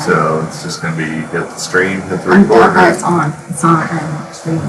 So it's just going to be hit the stream, hit the I'm recorder. done. It's on. It's on. I'm streaming.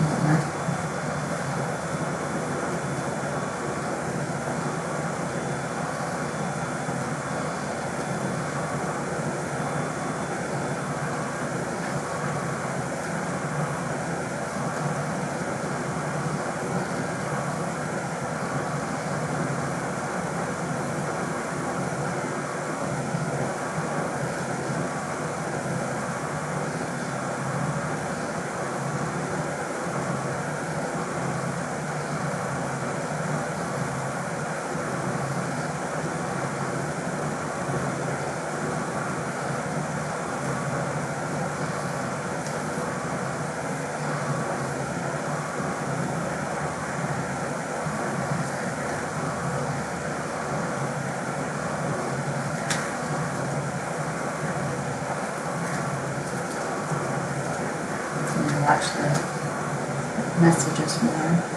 Watch the messages more.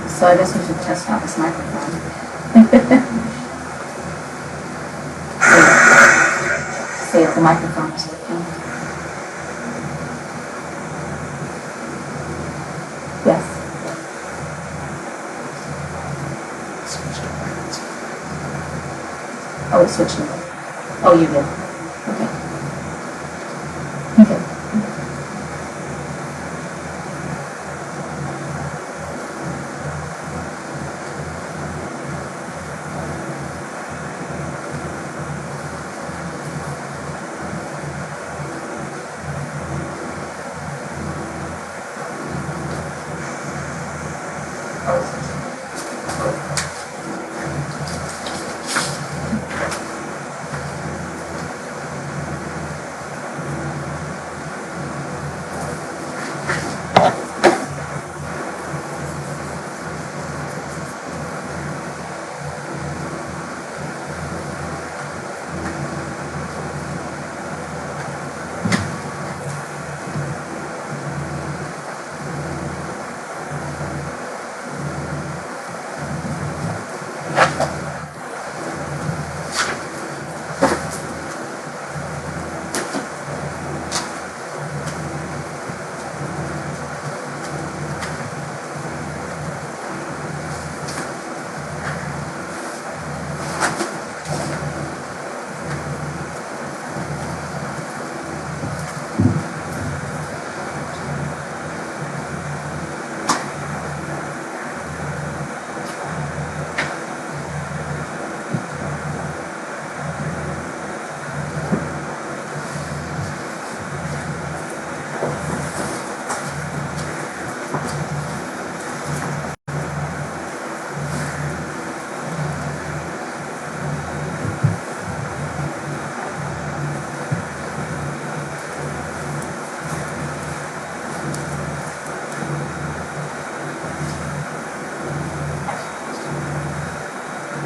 So I guess we should test out this microphone. See if the microphone is working. Yes. Oh, we switched it. Oh, you did. Okay. Okay.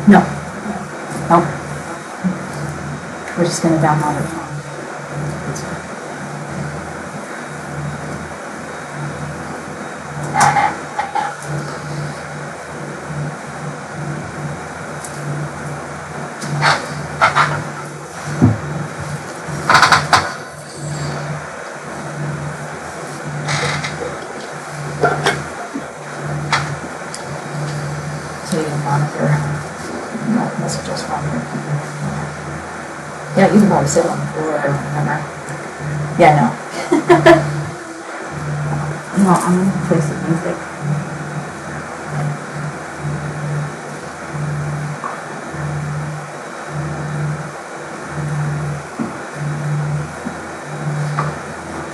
No. Oh. We're just going to download it. So you can monitor messages from your computer. Yeah, you can probably sit on the floor or whatever. Yeah, no. No, I'm going to play some music.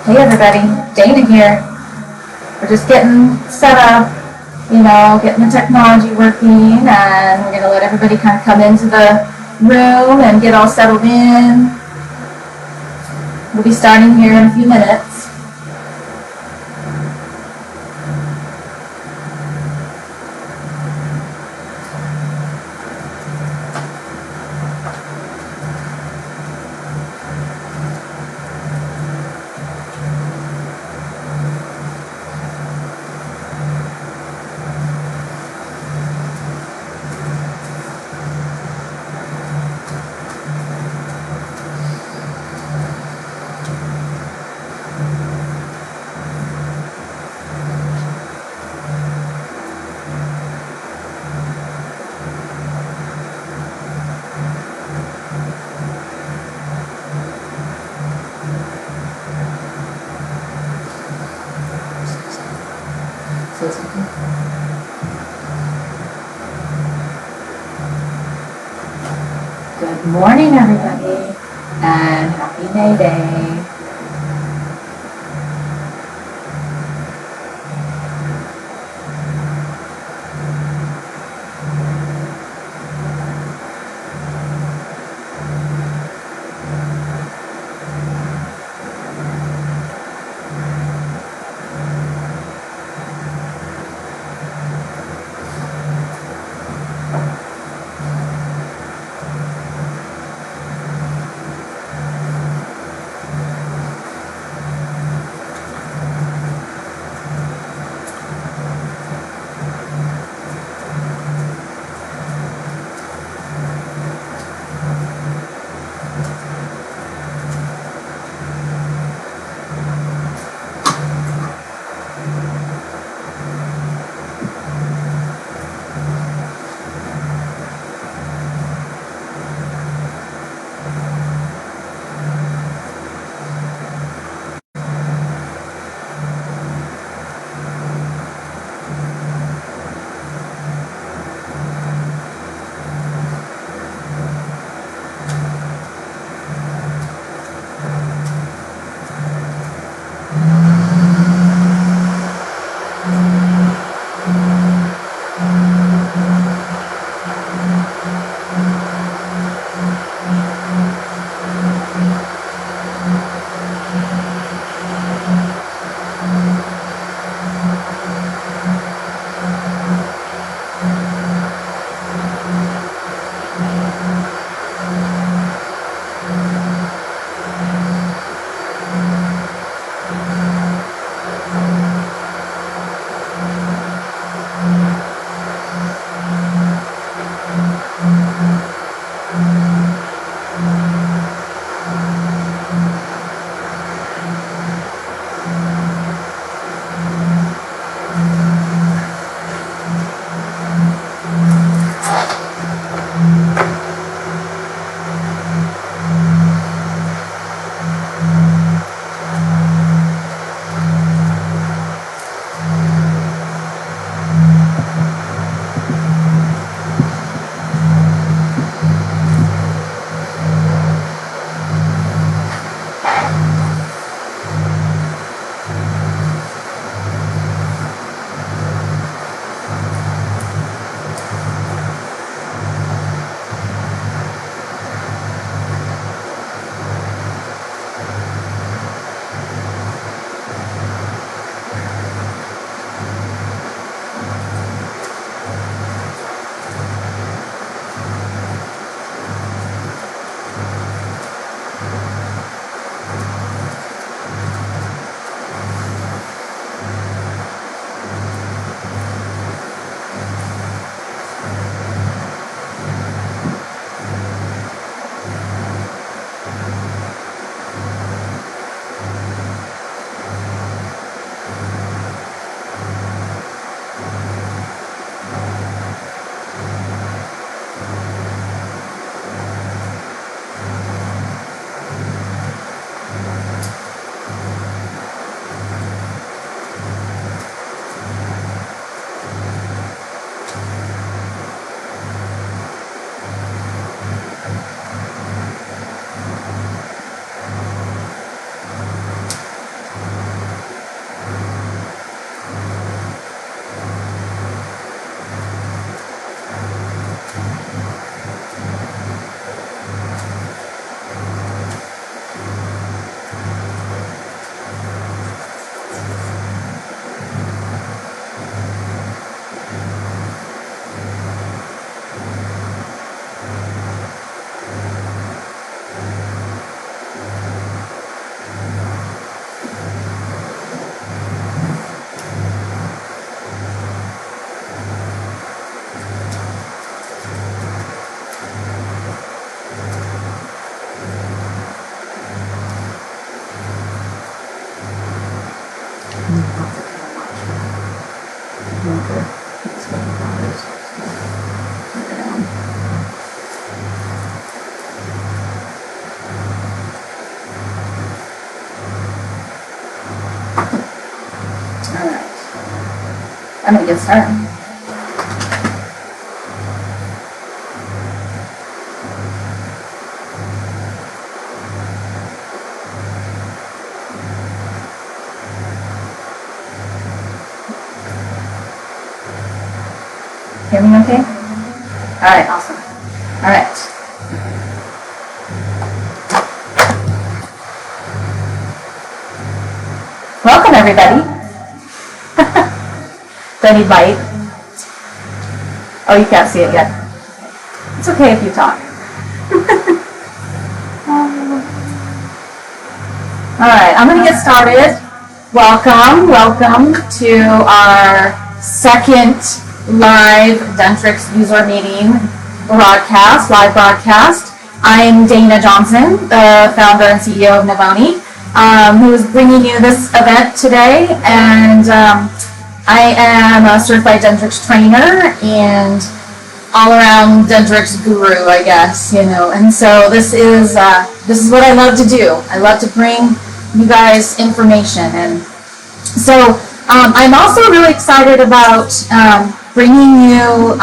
Hey everybody, Dana here. We're just getting set up, you know, getting the technology working, and we're going to let everybody kind of come into the room and get all settled in. We'll be starting here in a few minutes. Good morning, everybody, and happy May Day. I'm going to get started. Hear me okay? All right, awesome. All right. Welcome, everybody. Do I need light? Oh, you can't see it yet. It's okay if you talk. All right, I'm going to get started. Welcome to our second live Dentrix user meeting live broadcast. I'm Dana Johnson, the founder and CEO of Navoni, who is bringing you this event today. And I am a certified Dentrix trainer and all-around Dentrix guru, I guess, And so this is what I love to do. I love to bring you guys information, and so I'm also really excited about bringing you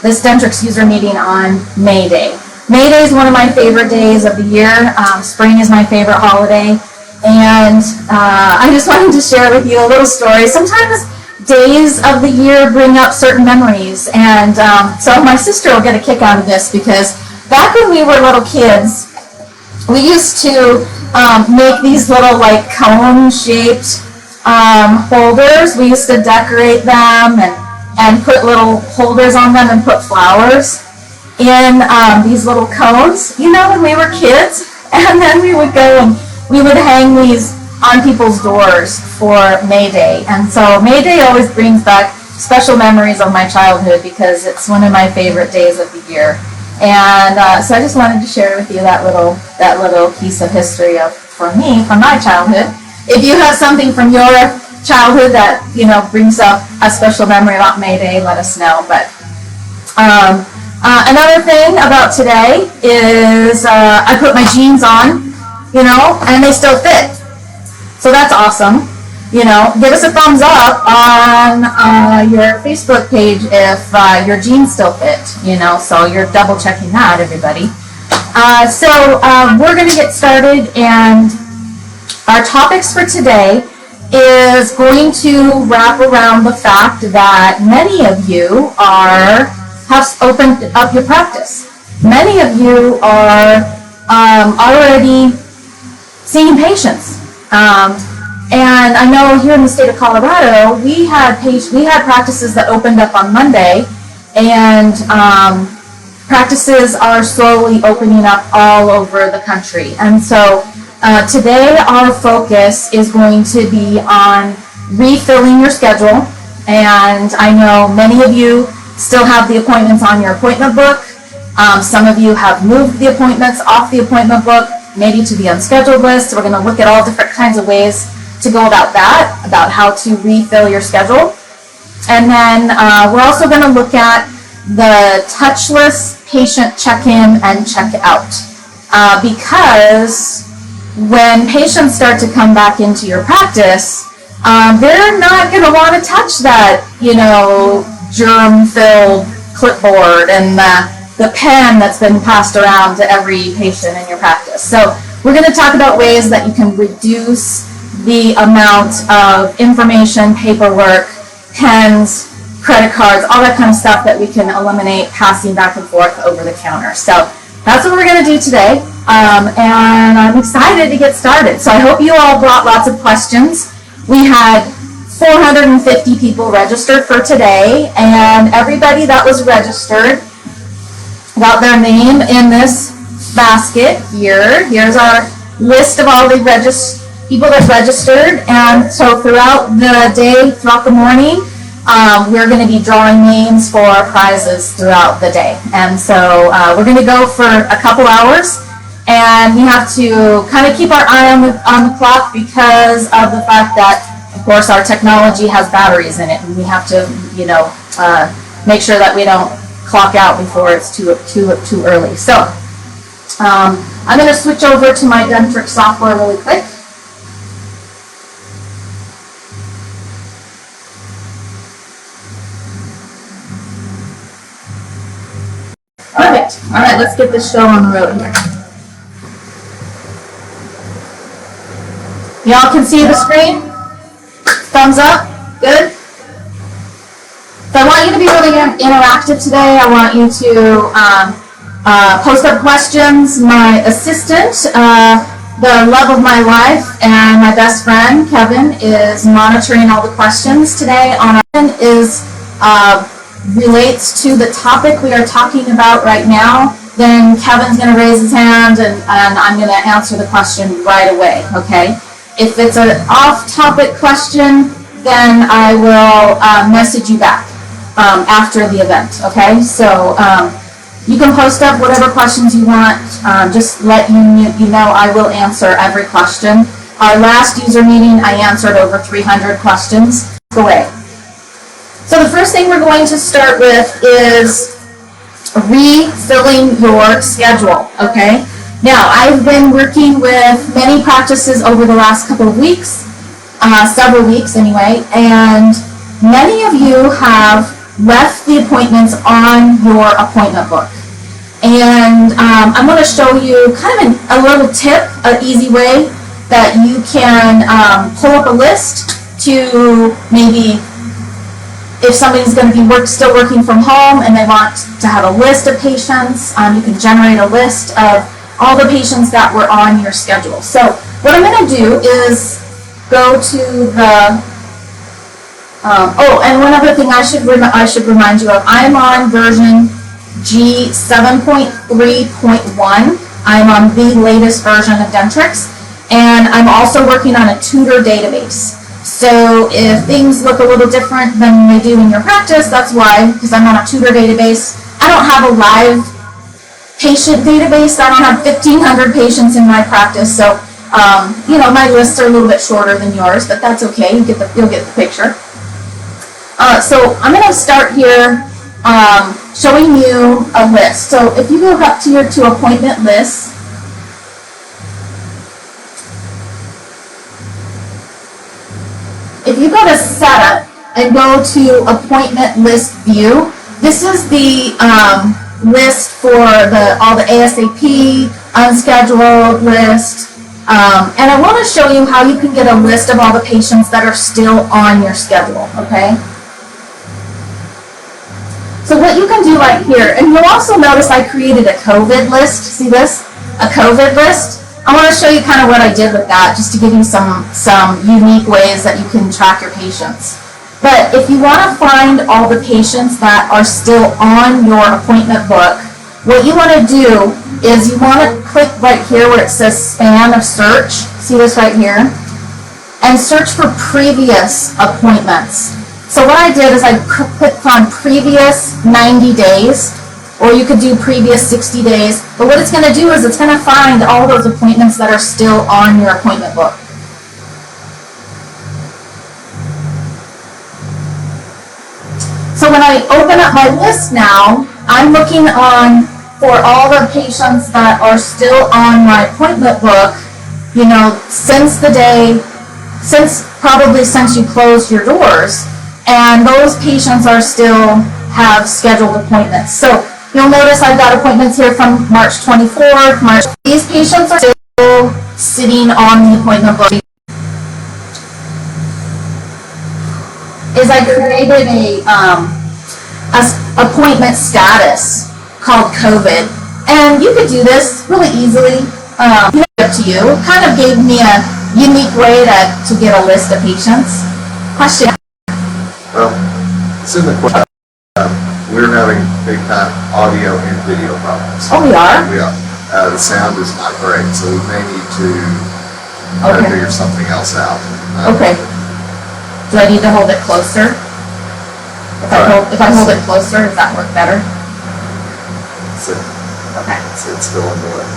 this Dentrix user meeting on May Day. May Day is one of my favorite days of the year. Spring is my favorite holiday, and I just wanted to share with you a little story. Sometimes days of the year bring up certain memories, and so my sister will get a kick out of this, because back when we were little kids, we used to make these little like cone-shaped holders. We used to decorate them and put little holders on them and put flowers in these little cones, when we were kids. And then we would go and we would hang these on people's doors for May Day. And so May Day always brings back special memories of my childhood, because it's one of my favorite days of the year. And so I just wanted to share with you that little piece of history from my childhood. If you have something from your childhood that brings up a special memory about May Day, let us know. But another thing about today is I put my jeans on, and they still fit. So that's awesome. Give us a thumbs up on your Facebook page if your jeans still fit, so you're double checking that, everybody. So we're going to get started, and our topics for today is going to wrap around the fact that many of you have opened up your practice. Many of you are already seeing patients. And I know here in the state of Colorado, we had practices that opened up on Monday, and practices are slowly opening up all over the country. And so today our focus is going to be on refilling your schedule. And I know many of you still have the appointments on your appointment book. Some of you have moved the appointments off the appointment book, maybe to the unscheduled list. We're going to look at all different kinds of ways to go about that, about how to refill your schedule. And then we're also going to look at the touchless patient check-in and check-out. Because when patients start to come back into your practice, they're not going to want to touch that, germ-filled clipboard and the pen that's been passed around to every patient in your practice. So we're going to talk about ways that you can reduce the amount of information, paperwork, pens, credit cards, all that kind of stuff that we can eliminate passing back and forth over the counter. So that's what we're going to do today, and I'm excited to get started. So I hope you all brought lots of questions. We had 450 people registered for today, and everybody that was registered got their name in this basket here. Here's our list of all the people that registered, and so throughout the day, throughout the morning, we're going to be drawing names for prizes throughout the day. And so we're going to go for a couple hours, and we have to kind of keep our eye on the clock because of the fact that, of course, our technology has batteries in it, and we have to, make sure that we don't clock out before it's too early. So I'm going to switch over to my Dentrix software really quick. right, let's get this show on the road here. Y'all can see the screen? Thumbs up? Good? So I want you to be really interactive today. I want you to post up questions. My assistant, the love of my life, and my best friend, Kevin, is monitoring all the questions today. Relates to the topic we are talking about right now. Then Kevin's going to raise his hand, and I'm going to answer the question right away, okay? If it's an off-topic question, then I will message you back after the event, okay? So you can post up whatever questions you want. Just let you know I will answer every question. Our last user meeting, I answered over 300 questions. Go away. So the first thing we're going to start with is refilling your schedule, okay? Now, I've been working with many practices over the last couple of weeks, several weeks anyway, and many of you have left the appointments on your appointment book. And I'm going to show you kind of a little tip, an easy way that you can pull up a list to maybe, if somebody's going to be still working from home and they want to have a list of patients, you can generate a list of all the patients that were on your schedule. So what I'm going to do is go to the, and one other thing I should remind you of, I'm on version G 7.3.1. I'm on the latest version of Dentrix, and I'm also working on a tutor database. So if things look a little different than they do in your practice, that's why, because I'm on a tutor database. I don't have a live patient database. I don't have 1,500 patients in my practice, so my lists are a little bit shorter than yours, but that's okay. You'll get the picture. So I'm going to start here showing you a list. So if you go up to your appointment list, if you go to setup and go to appointment list view, this is the list for all the ASAP, unscheduled list. And I want to show you how you can get a list of all the patients that are still on your schedule, okay? So what you can do right here, and you'll also notice I created a COVID list. See this? A COVID list. I want to show you kind of what I did with that, just to give you some unique ways that you can track your patients. But if you want to find all the patients that are still on your appointment book, what you want to do is you want to click right here where it says span of search. See this right here? And search for previous appointments. So what I did is I clicked on previous 90 days, or you could do previous 60 days. But what it's going to do is it's going to find all those appointments that are still on your appointment book. So when I open up my list now, I'm looking for all the patients that are still on my appointment book, since you closed your doors. And those patients have scheduled appointments. So you'll notice I've got appointments here from March 24th. These patients are still sitting on the appointment book. I created a appointment status called COVID, and you could do this really easily. Up to you. Kind of gave me a unique way to get a list of patients. Question. Well, it's in the question. We're having big time audio and video problems. Oh, we are? We are. The sound is not great, so we may need to figure something else out. Okay. Do I need to hold it closer? If I hold it closer, does that work better? Okay. It's still in the way.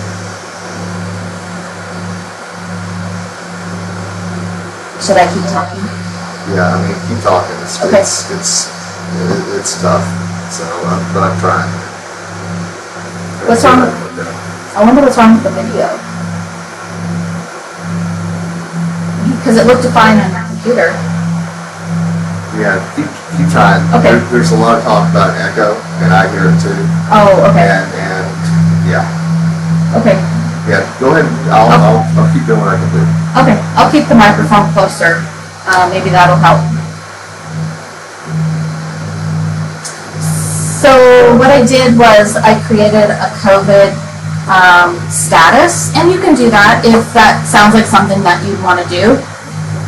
Should I keep talking? Yeah, keep talking. It's tough. So, but I'm trying. What's wrong? I wonder what's wrong with the video. Because it looked fine on your computer. Yeah, keep trying. Okay. There's a lot of talk about echo, and I hear it too. Oh, okay. And Okay. Yeah, go ahead. I'll keep doing what I can do. Okay, I'll keep the microphone closer. Maybe that'll help. So what I did was I created a COVID status, and you can do that if that sounds like something that you'd want to do.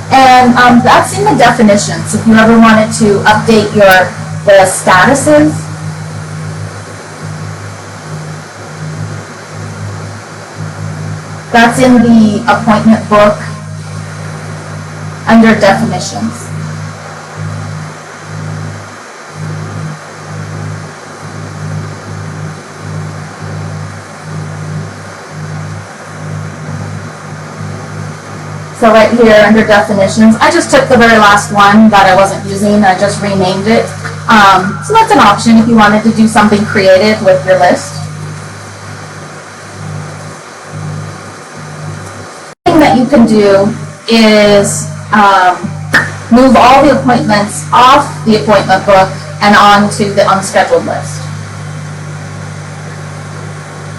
And that's in the definitions. If you ever wanted to update the statuses. That's in the appointment book under definitions. So right here under definitions, I just took the very last one that I wasn't using and I just renamed it. So that's an option if you wanted to do something creative with your list. That you can do is move all the appointments off the appointment book and onto the unscheduled list.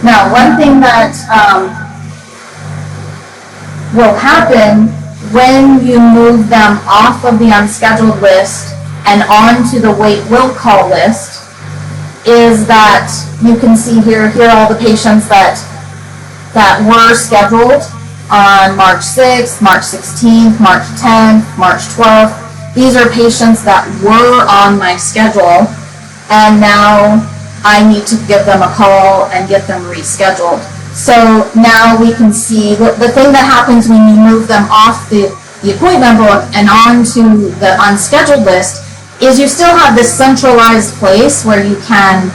Now, one thing that will happen when you move them off of the unscheduled list and onto the wait will call list is that you can see here are all the patients that were scheduled on March 6th, March 16th, March 10th, March 12th. These are patients that were on my schedule, and now I need to give them a call and get them rescheduled. So now we can see the thing that happens when you move them off the appointment book and onto the unscheduled list is you still have this centralized place where you can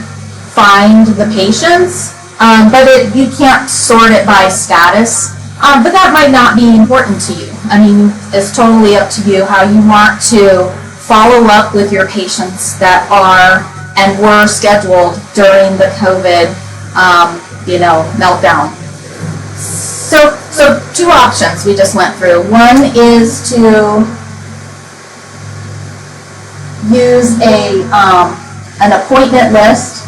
find the patients, but you can't sort it by status. But that might not be important to you. I mean, it's totally up to you how you want to follow up with your patients that are and were scheduled during the COVID, meltdown. So two options we just went through. One is to use an appointment list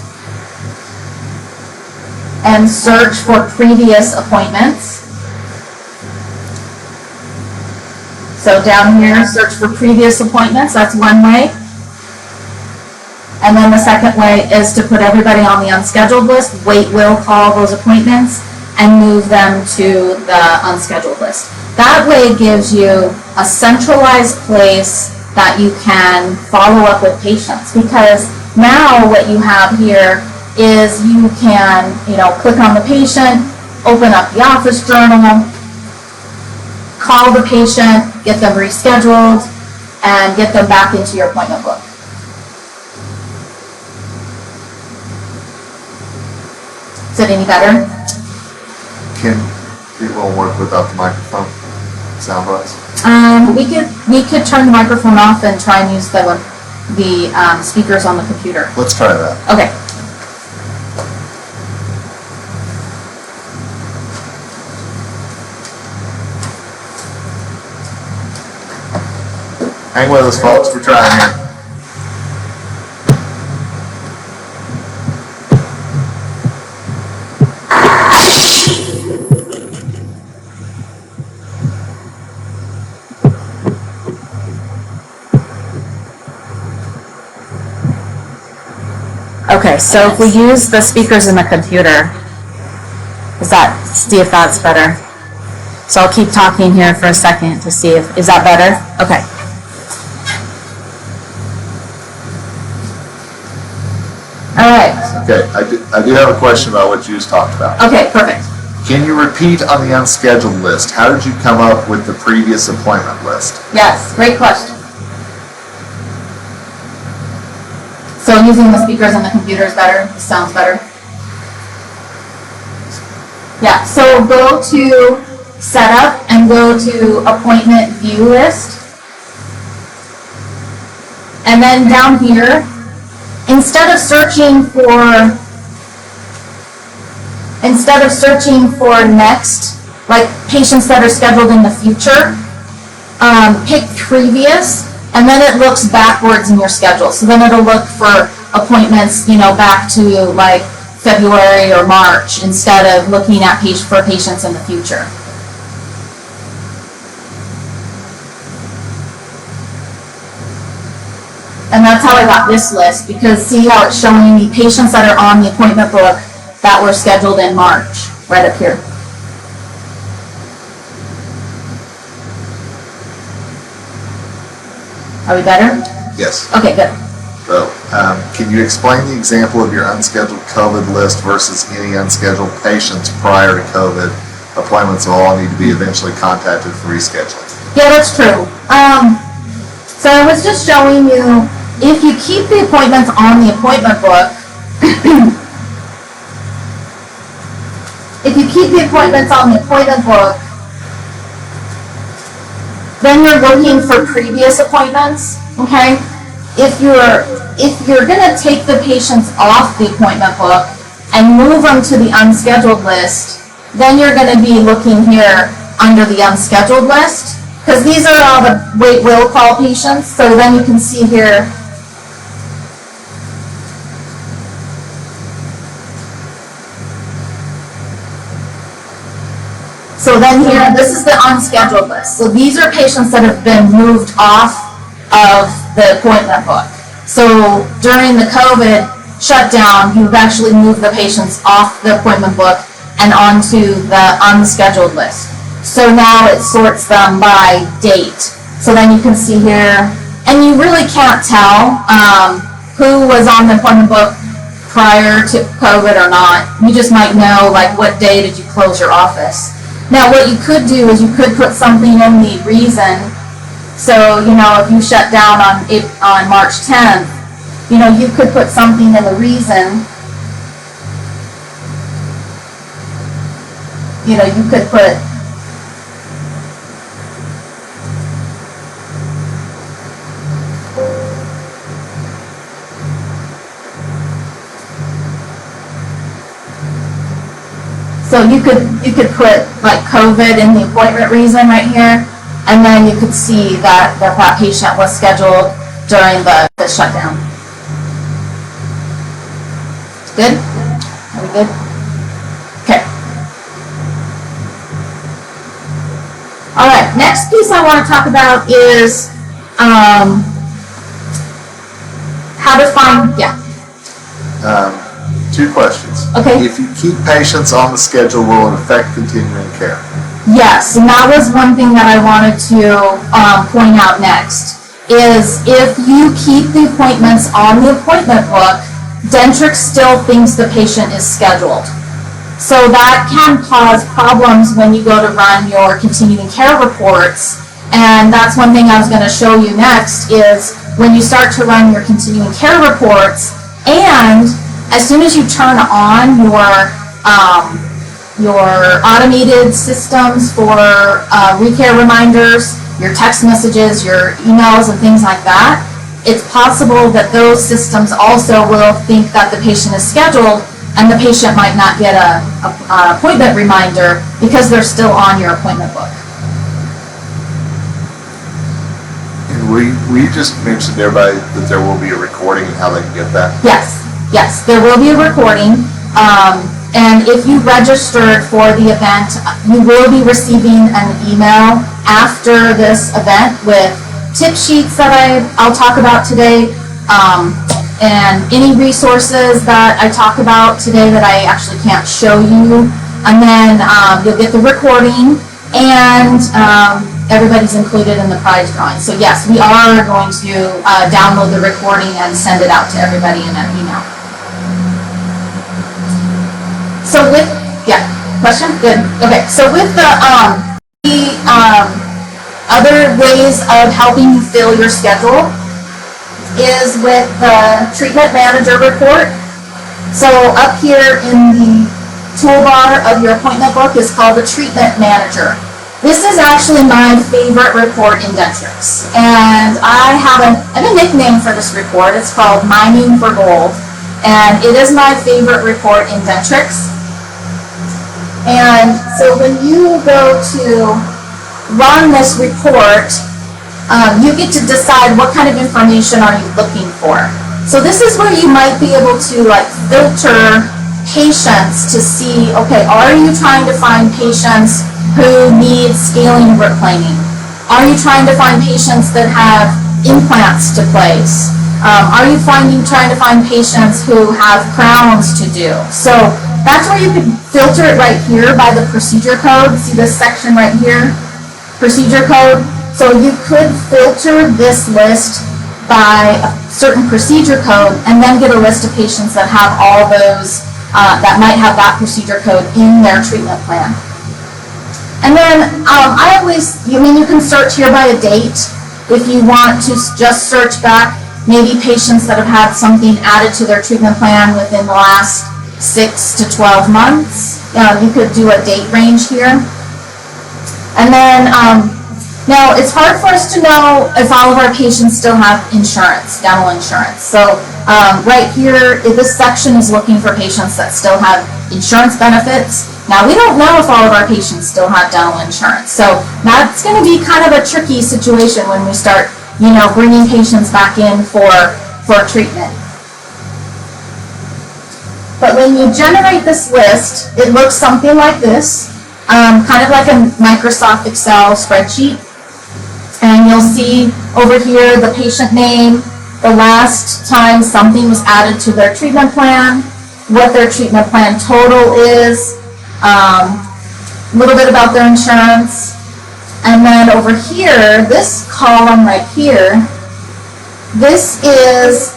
and search for previous appointments. So down here, search for previous appointments, that's one way. And then the second way is to put everybody on the unscheduled list, wait will call those appointments, and move them to the unscheduled list. That way it gives you a centralized place that you can follow up with patients, because now what you have here is you can, click on the patient, open up the office journal, call the patient, get them rescheduled, and get them back into your appointment book. Is it any better? It won't work without the microphone, sound-wise? We could turn the microphone off and try and use the speakers on the computer. Let's try that. Okay. Hang with us, folks. We're trying here. Okay, so if we use the speakers in the computer, see if that's better. So I'll keep talking here for a second to see is that better? Okay. All right. Okay, I do have a question about what you just talked about. Okay, perfect. Can you repeat on the unscheduled list? How did you come up with the previous appointment list? Yes, great question. So using the speakers on the computer is better? This sounds better? Yeah, so go to Setup and go to Appointment View List. And then down here, instead of searching for next, like patients that are scheduled in the future, pick previous, and then it looks backwards in your schedule. So then it'll look for appointments, back to like February or March instead of looking at for patients in the future. And that's how I got this list, because see how it's showing me patients that are on the appointment book that were scheduled in March, right up here. Are we better? Yes. Okay, good. So, can you explain the example of your unscheduled COVID list versus any unscheduled patients prior to COVID? Appointments will all need to be eventually contacted for rescheduling. Yeah, that's true. So I was just showing you, if you keep the appointments on the appointment book, if you keep the appointments on the appointment book, then you're looking for previous appointments, okay? If you're gonna take the patients off the appointment book and move them to the unscheduled list, then you're gonna be looking here under the unscheduled list, because these are all the wait will call patients, so then you can see here, so then here, this is the unscheduled list. So these are patients that have been moved off of the appointment book. So during the COVID shutdown, you've actually moved the patients off the appointment book and onto the unscheduled list. So now it sorts them by date. So then you can see here, and you really can't tell who was on the appointment book prior to COVID or not. You just might know, like, what day did you close your office. Now, what you could do is you could put something in the reason. So, you know, if you shut down on March 10th, you know, you could put something in the reason. You know, you could put, so you could put like COVID in the appointment reason right here, and then you could see that that patient was scheduled during the shutdown. Good? Are we good? Okay. All right, next piece I want to talk about is how to find, Two questions. Okay. If you keep patients on the schedule, will it affect continuing care? Yes, and that was one thing that I wanted to point out next, is if you keep the appointments on the appointment book, Dentrix still thinks the patient is scheduled. So that can cause problems when you go to run your continuing care reports, and that's one thing I was going to show you next, is when you start to run your continuing care reports, and as soon as you turn on your automated systems for recare reminders, your text messages, your emails, and things like that, it's possible that those systems also will think that the patient is scheduled, and the patient might not get an appointment reminder because they're still on your appointment book. And will you just mention to everybody that there will be a recording and how they can get that? Yes, there will be a recording, and if you registered for the event, you will be receiving an email after this event with tip sheets that I'll talk about today, and any resources that I talk about today that I actually can't show you, and then you'll get the recording, and everybody's included in the prize drawing. So yes, we are going to download the recording and send it out to everybody in an email. So question? Good. Okay, so with the other ways of helping you fill your schedule is with the treatment manager report. So up here in the toolbar of your appointment book is called the treatment manager. This is actually my favorite report in Dentrix, and I have a nickname for this report. It's called Mining for Gold, and it is my favorite report in Dentrix. And so when you go to run this report, you get to decide what kind of information are you looking for. So this is where you might be able to like filter patients to see, okay, are you trying to find patients who need scaling and replaning? Are you trying to find patients that have implants to place? Are you trying to find patients who have crowns to do? So that's where you can filter it right here by the procedure code. See this section right here? Procedure code. So you could filter this list by a certain procedure code and then get a list of patients that have all those, that might have that procedure code in their treatment plan. And then you can search here by a date if you want to just search back maybe patients that have had something added to their treatment plan within the last 6 to 12 months. You could do a date range here. And then, now it's hard for us to know if all of our patients still have insurance, dental insurance. So right here, this section is looking for patients that still have insurance benefits. Now we don't know if all of our patients still have dental insurance. So that's going to be kind of a tricky situation when we start bringing patients back in for treatment. But when you generate this list, it looks something like this, kind of like a Microsoft Excel spreadsheet. And you'll see over here the patient name, the last time something was added to their treatment plan, what their treatment plan total is, a little bit about their insurance. And then over here, this column right here, this is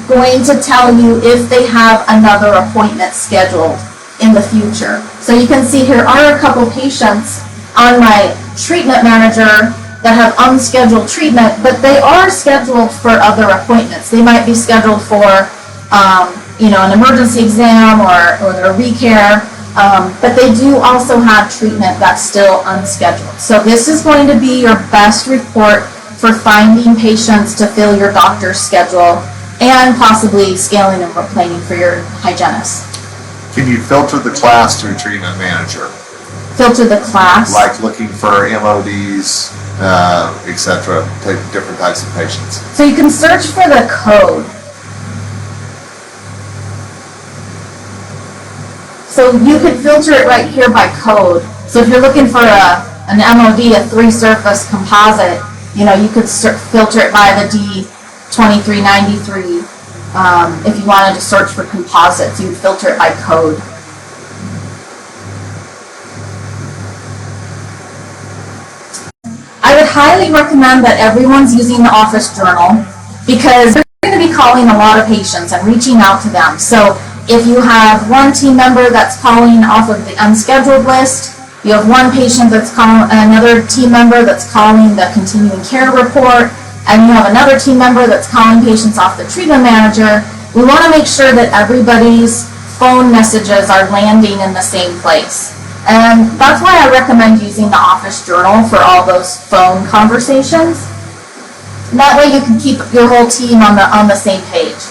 going to tell you if they have another appointment scheduled in the future. So you can see here are a couple patients on my treatment manager that have unscheduled treatment, but they are scheduled for other appointments. They might be scheduled for an emergency exam or their recare. But they do also have treatment that's still unscheduled. So this is going to be your best report for finding patients to fill your doctor's schedule and possibly scaling and replaning for your hygienist. Can you filter the class to a treatment manager? Filter the class? Like looking for MODs, etc., different types of patients. So you can search for the code. So you could filter it right here by code. So if you're looking for an MOD, a 3-surface composite, you could filter it by the D2393. If you wanted to search for composites, you would filter it by code. I would highly recommend that everyone's using the office journal because you're going to be calling a lot of patients and reaching out to them. So if you have one team member that's calling off of the unscheduled list, you have one patient that's calling, another team member that's calling the continuing care report, and you have another team member that's calling patients off the treatment manager, we want to make sure that everybody's phone messages are landing in the same place. And that's why I recommend using the office journal for all those phone conversations. That way you can keep your whole team on the same page.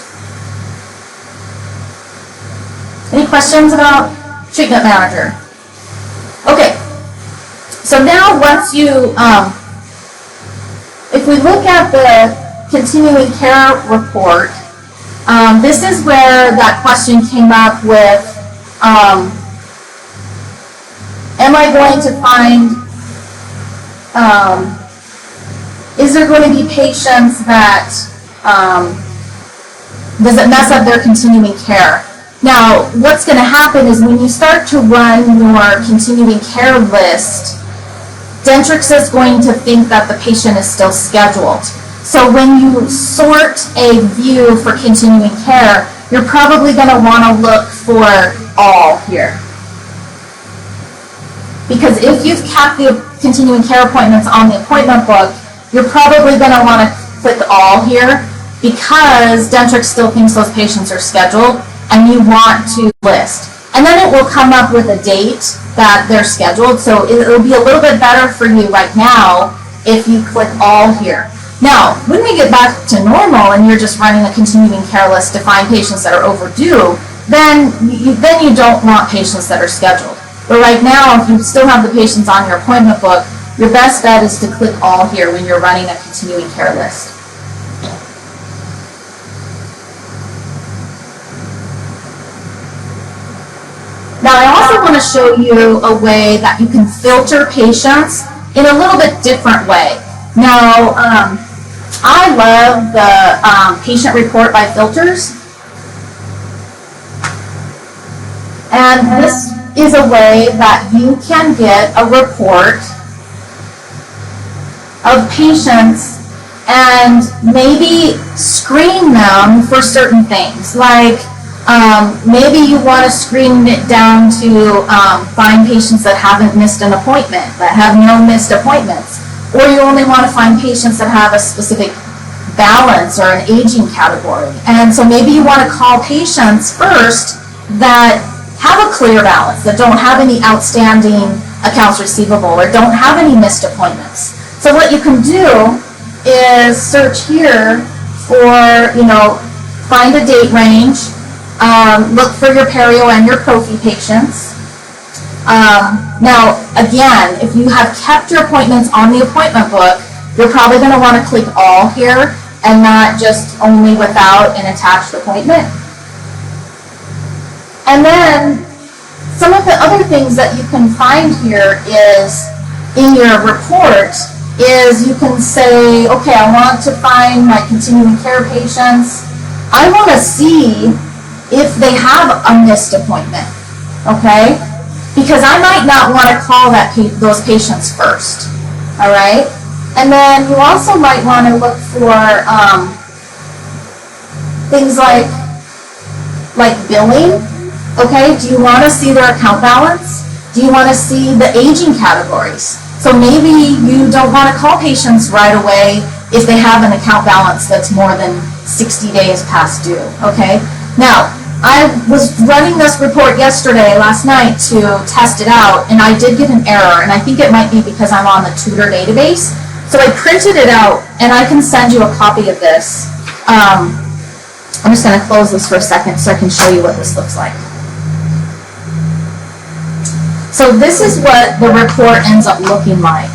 Any questions about treatment manager? Okay, so now once you, if we look at the continuing care report, this is where that question came up with, am I going to find, is there going to be patients that, does it mess up their continuing care? Now, what's going to happen is when you start to run your continuing care list, Dentrix is going to think that the patient is still scheduled. So when you sort a view for continuing care, you're probably going to want to look for all here. Because if you've kept the continuing care appointments on the appointment book, you're probably going to want to click all here because Dentrix still thinks those patients are scheduled and you want to list. And then it will come up with a date that they're scheduled, so it'll be a little bit better for you right now if you click all here. Now, when we get back to normal and you're just running a continuing care list to find patients that are overdue, then you don't want patients that are scheduled. But right now, if you still have the patients on your appointment book, your best bet is to click all here when you're running a continuing care list. Now, I also want to show you a way that you can filter patients in a little bit different way. Now, I love the patient report by filters. And this is a way that you can get a report of patients and maybe screen them for certain things. Like maybe you want to screen it down to find patients that haven't missed an appointment, that have no missed appointments. Or you only want to find patients that have a specific balance or an aging category. And so maybe you want to call patients first that have a clear balance, that don't have any outstanding accounts receivable or don't have any missed appointments. So what you can do is search here for, find a date range, look for your perio and your prophy patients. Now, again, if you have kept your appointments on the appointment book, you're probably going to want to click all here and not just only without an attached appointment. And then some of the other things that you can find here is in your report is you can say, okay, I want to find my continuing care patients. I want to see if they have a missed appointment, okay? Because I might not want to call those patients first, all right? And then you also might want to look for things like billing. Okay, do you want to see their account balance? Do you want to see the aging categories? So maybe you don't want to call patients right away if they have an account balance that's more than 60 days past due, okay? Now, I was running this report last night to test it out, and I did get an error, and I think it might be because I'm on the tutor database. So I printed it out, and I can send you a copy of this. I'm just going to close this for a second so I can show you what this looks like. So this is what the report ends up looking like.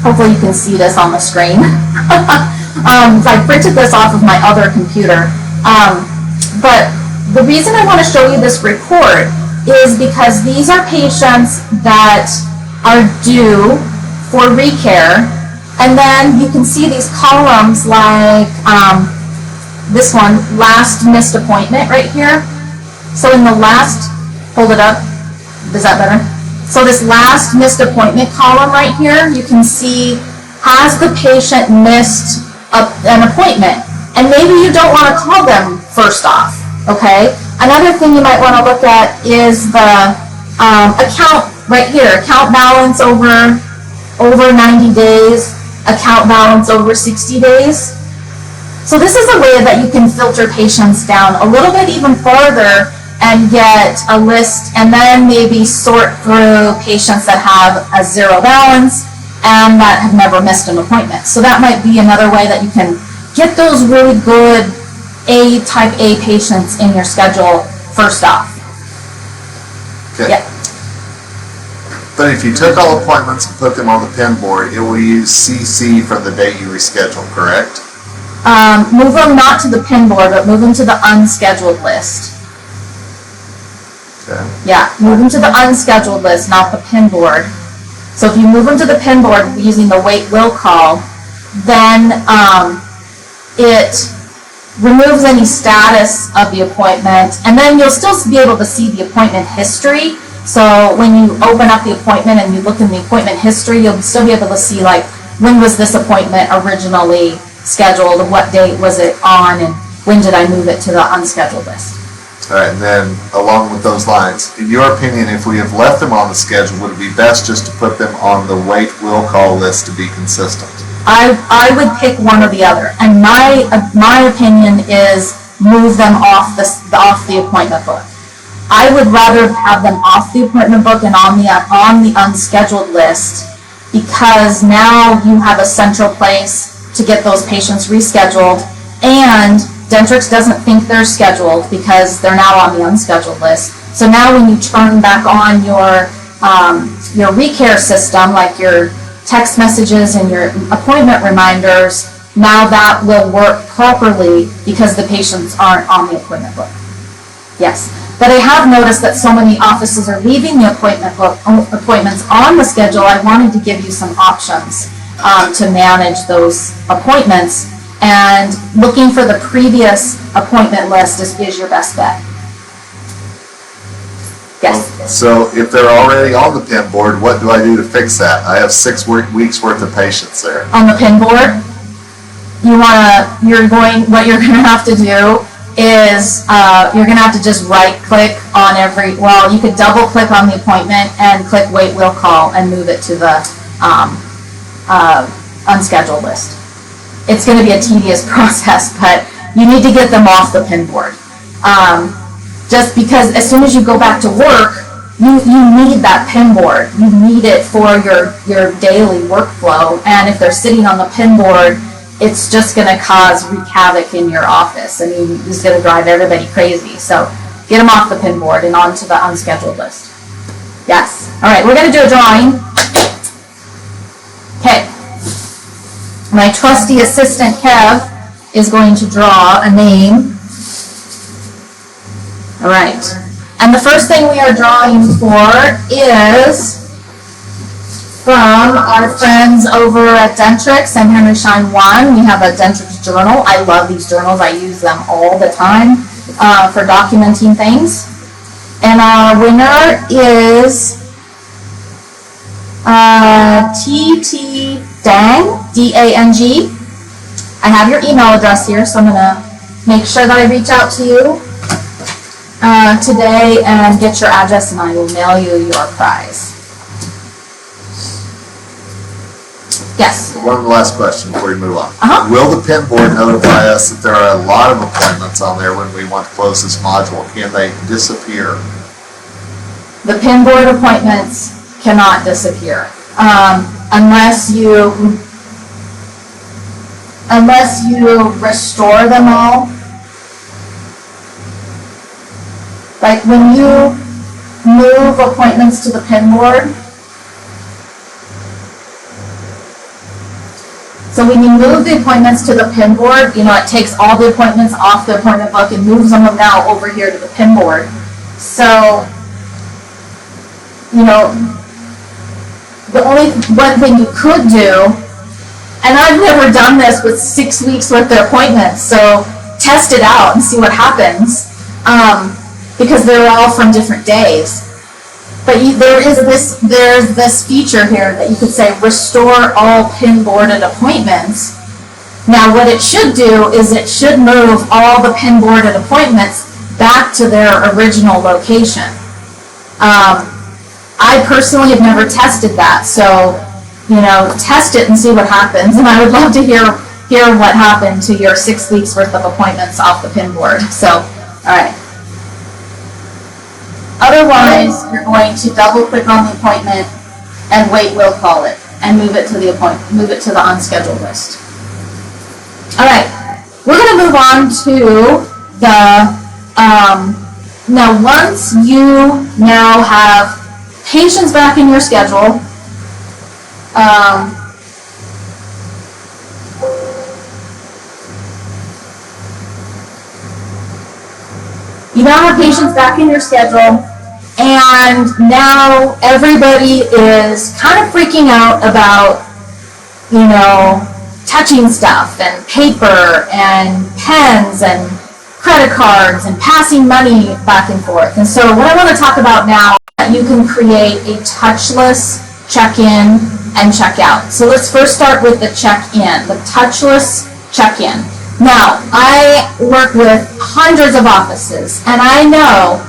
Hopefully you can see this on the screen. I printed this off of my other computer. But the reason I want to show you this report is because these are patients that are due for recare. And then you can see these columns like this one, last missed appointment right here. So in the last, hold it up, is that better? So this last missed appointment column right here, you can see, has the patient missed an appointment? And maybe you don't want to call them first off, okay? Another thing you might want to look at is the account right here, account balance over 90 days, account balance over 60 days. So this is a way that you can filter patients down a little bit even farther and get a list, and then maybe sort through patients that have a zero balance and that have never missed an appointment. So that might be another way that you can get those really good type A patients in your schedule first off. Okay. Yeah. But if you took all appointments and put them on the Pinboard, it will use CC from the date you reschedule, correct? Move them not to the Pinboard, but move them to the unscheduled list. Okay. Yeah, move them to the unscheduled list, not the Pinboard. So if you move them to the Pinboard using the wait will call, then it removes any status of the appointment, and then you'll still be able to see the appointment history. So when you open up the appointment and you look in the appointment history, you'll still be able to see, like, when was this appointment originally scheduled, what date was it on, and when did I move it to the unscheduled list. All right, and then along with those lines, in your opinion, if we have left them on the schedule, would it be best just to put them on the wait will call list to be consistent? I would pick one or the other, and my opinion is move them off the appointment book. I would rather have them off the appointment book and on the unscheduled list, because now you have a central place to get those patients rescheduled, and Dentrix doesn't think they're scheduled because they're now on the unscheduled list. So now when you turn back on your recare system, like your text messages and your appointment reminders, now that will work properly because the patients aren't on the appointment book. Yes. But I have noticed that so many offices are leaving the appointments on the schedule. I wanted to give you some options to manage those appointments, and looking for the previous appointment list is your best bet. Yes. So if they're already on the Pinboard, what do I do to fix that? I have 6 weeks worth of patients there. On the Pinboard, what you're going to have to do is you're going to have to just right-click on you could double-click on the appointment and click Wait Will Call and move it to the unscheduled list. It's going to be a tedious process, but you need to get them off the Pinboard. Just because as soon as you go back to work, you need that Pinboard. You need it for your daily workflow, and if they're sitting on the Pinboard, it's just going to wreak havoc in your office. I mean, it's going to drive everybody crazy. So get them off the Pinboard and onto the unscheduled list. Yes. All right, we're going to do a drawing. Okay. My trusty assistant, Kev, is going to draw a name. All right. And the first thing we are drawing for is from our friends over at Dentrix and Henry Schein 1. We have a Dentrix journal. I love these journals. I use them all the time for documenting things. And our winner is T.T. Dang, D-A-N-G. I have your email address here, so I'm going to make sure that I reach out to you today and get your address, and I will mail you your prize. Yes? One last question before we move on. Uh-huh. Will the Pinboard notify us that there are a lot of appointments on there when we want to close this module? Can they disappear? The Pinboard appointments cannot disappear unless you restore them all. Like when you move appointments to the Pinboard, so when you move the appointments to the Pinboard, it takes all the appointments off the appointment book and moves them now over here to the Pinboard. So, the only one thing you could do, and I've never done this with 6 weeks worth of appointments, so test it out and see what happens, because they're all from different days. But there's this feature here that you could say restore all Pinboarded appointments. Now what it should do is it should move all the Pinboarded appointments back to their original location. I personally have never tested that, so test it and see what happens. And I would love to hear what happened to your 6 weeks worth of appointments off the Pinboard. So, all right. Otherwise, you're going to double click on the appointment and Wait Will Call it and move it to the unscheduled list. All right, we're going to move on to the now once you now have patients back in your schedule, you now have patients back in your schedule, and now everybody is kind of freaking out about, touching stuff and paper and pens and credit cards and passing money back and forth. And so what I want to talk about now, you can create a touchless check-in and check-out. So let's first start with the check-in, the touchless check-in. Now, I work with hundreds of offices, and I know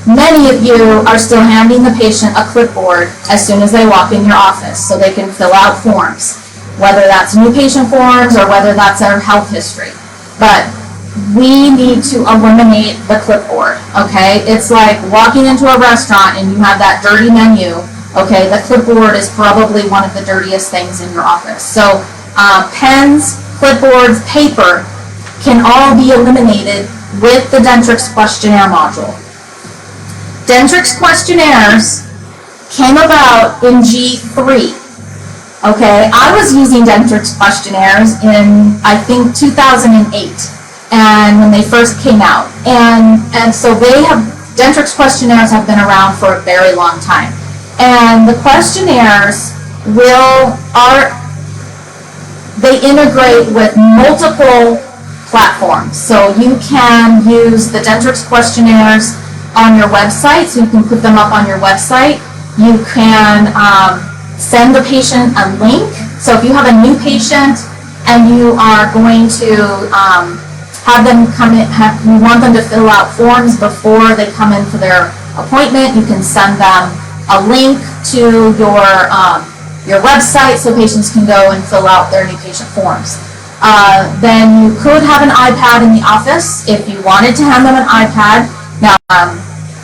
many of you are still handing the patient a clipboard as soon as they walk in your office so they can fill out forms, whether that's new patient forms or whether that's their health history. But we need to eliminate the clipboard, okay? It's like walking into a restaurant and you have that dirty menu, okay? The clipboard is probably one of the dirtiest things in your office. So pens, clipboards, paper can all be eliminated with the Dentrix questionnaire module. Dentrix questionnaires came about in G3. Okay, I was using Dentrix questionnaires in, I think, 2008, and when they first came out. And so they have Dentrix questionnaires have been around for a very long time. And the questionnaires they integrate with multiple platforms. So you can use the Dentrix questionnaires on your website, so you can put them up on your website. You can send the patient a link. So if you have a new patient and you are going to have them come in, you want them to fill out forms before they come in for their appointment, you can send them a link to your website so patients can go and fill out their new patient forms. Then you could have an iPad in the office if you wanted to hand them an iPad. Now,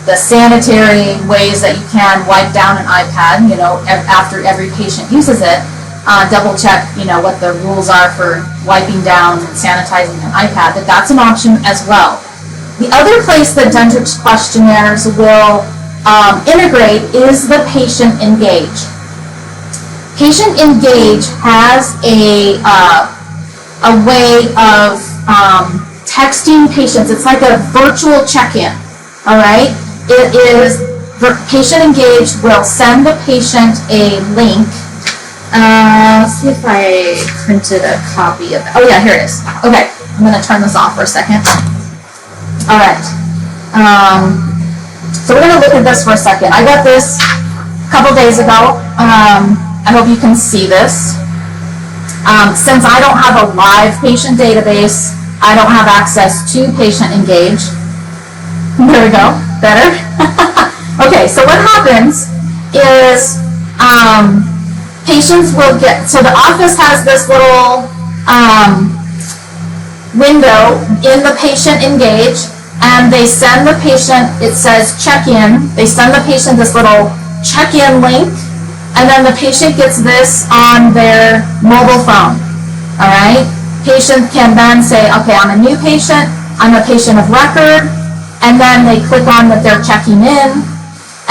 the sanitary ways that you can wipe down an iPad, after every patient uses it, double check, what the rules are for wiping down and sanitizing an iPad, that's an option as well. The other place that Dentrix questionnaires will integrate is the Patient Engage. Patient Engage has a way of texting patients. It's like a virtual check-in, all right? Patient Engage will send the patient a link. Let's see if I printed a copy of it. Oh yeah, here it is. Okay, I'm going to turn this off for a second. All right. So we're going to look at this for a second. I got this a couple days ago. I hope you can see this. Since I don't have a live patient database, I don't have access to Patient Engage. There we go. Better? Okay, so what happens is patients will so the office has this little window in the Patient Engage, and they send the patient, it says check-in, they send the patient this little check-in link, and then the patient gets this on their mobile phone, all right? Patient can then say, okay, I'm a new patient, I'm a patient of record, and then they click on that they're checking in,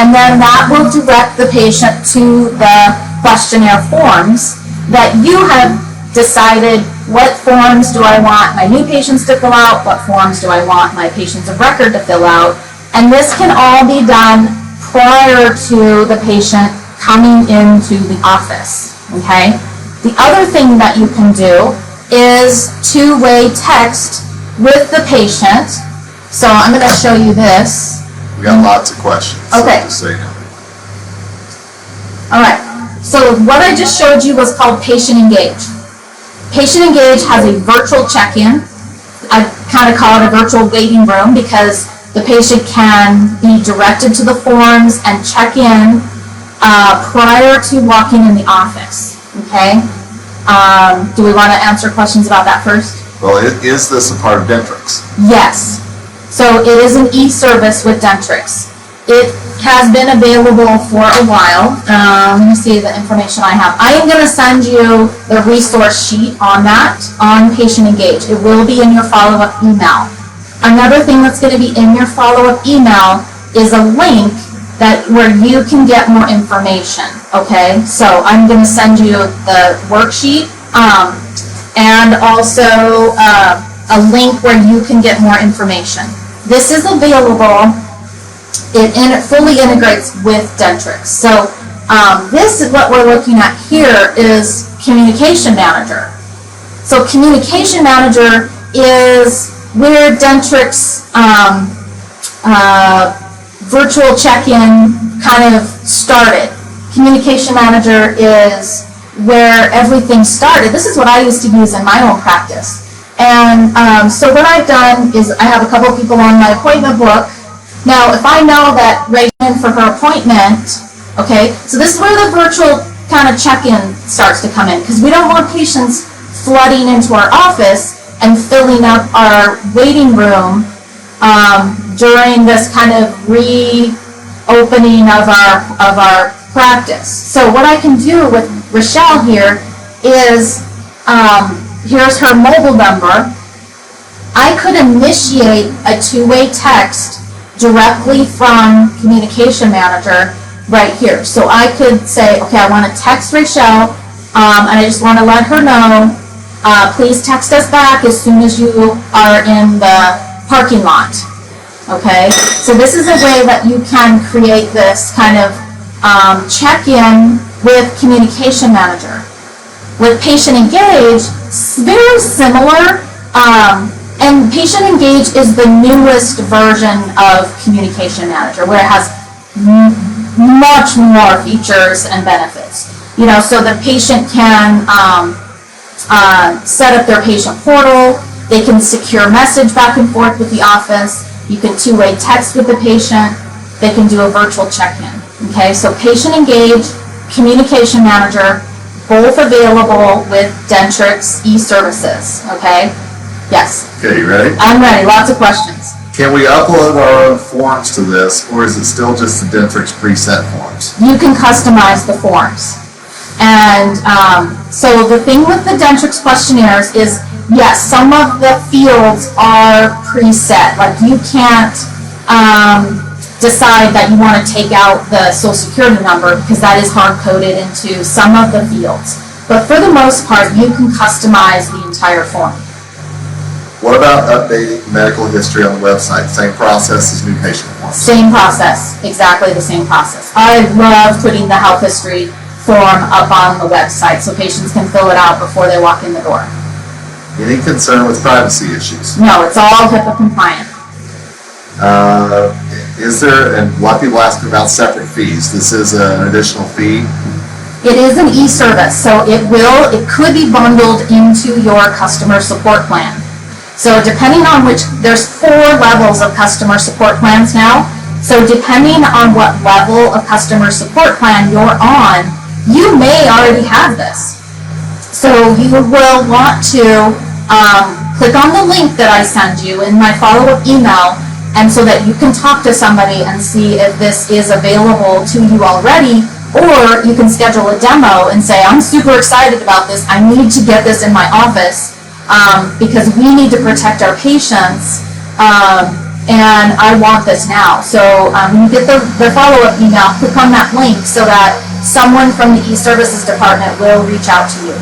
and then that will direct the patient to the questionnaire forms that you have decided what forms do I want my new patients to fill out, what forms do I want my patients of record to fill out, and this can all be done prior to the patient coming into the office, okay? The other thing that you can do is two-way text with the patient. So I'm going to show you this. We got lots of questions. Okay. So just so you know. All right. So what I just showed you was called Patient Engage. Patient Engage has a virtual check-in. I kind of call it a virtual waiting room because the patient can be directed to the forms and check in prior to walking in the office. Okay. Do we want to answer questions about that first? Well, is this a part of Dentrix? Yes. So it is an e-service with Dentrix. It has been available for a while. Let me see the information I have. I am going to send you the resource sheet on that, on Patient Engage. It will be in your follow-up email. Another thing that's going to be in your follow-up email is a link where you can get more information, okay? So I'm going to send you the worksheet and also a link where you can get more information. This is available. It fully integrates with Dentrix. So this is what we're looking at here is Communication Manager. So Communication Manager is where Dentrix virtual check-in kind of started. Communication Manager is where everything started. This is what I used to use in my own practice. And so what I've done is I have a couple people on my appointment book. Now, if I know that Ray's in for her appointment, okay, so this is where the virtual kind of check-in starts to come in, because we don't want patients flooding into our office and filling up our waiting room during this kind of reopening of our practice. So what I can do with Rochelle here is, here's her mobile number. I could initiate a two-way text directly from Communication Manager right here. So I could say, okay, I want to text Rochelle, and I just want to let her know, please text us back as soon as you are in the parking lot. Okay, so this is a way that you can create this kind of check-in with communication manager. With Patient Engage, very similar, and Patient Engage is the newest version of Communication Manager, where it has much more features and benefits. You know, so the patient can set up their patient portal, they can secure message back and forth with the office, you can two-way text with the patient, they can do a virtual check-in. Okay, so Patient Engage, Communication Manager, both available with Dentrix e-services. Okay, yes. Okay, you ready? I'm ready, lots of questions. Can we upload our own forms to this, or is it still just the Dentrix preset forms? You can customize the forms. And so the thing with the Dentrix questionnaires is, yes, some of the fields are preset. Like you can't decide that you want to take out the social security number because that is hard-coded into some of the fields. But for the most part, you can customize the entire form. What about updating medical history on the website? Same process as new patient forms? Same process, exactly the same process. I love putting the health history form up on the website so patients can fill it out before they walk in the door. Any concern with privacy issues? No, it's all HIPAA compliant. Is there, and a lot of people ask about separate fees. This is an additional fee. It is an e-service, so it could be bundled into your customer support plan. So depending on there's 4 levels of customer support plans now. So depending on what level of customer support plan you're on, you may already have this. So you will want to click on the link that I send you in my follow-up email, and so that you can talk to somebody and see if this is available to you already, or you can schedule a demo and say, I'm super excited about this, I need to get this in my office because we need to protect our patients, and I want this now. So when you get the follow-up email, click on that link so that someone from the e-services department will reach out to you.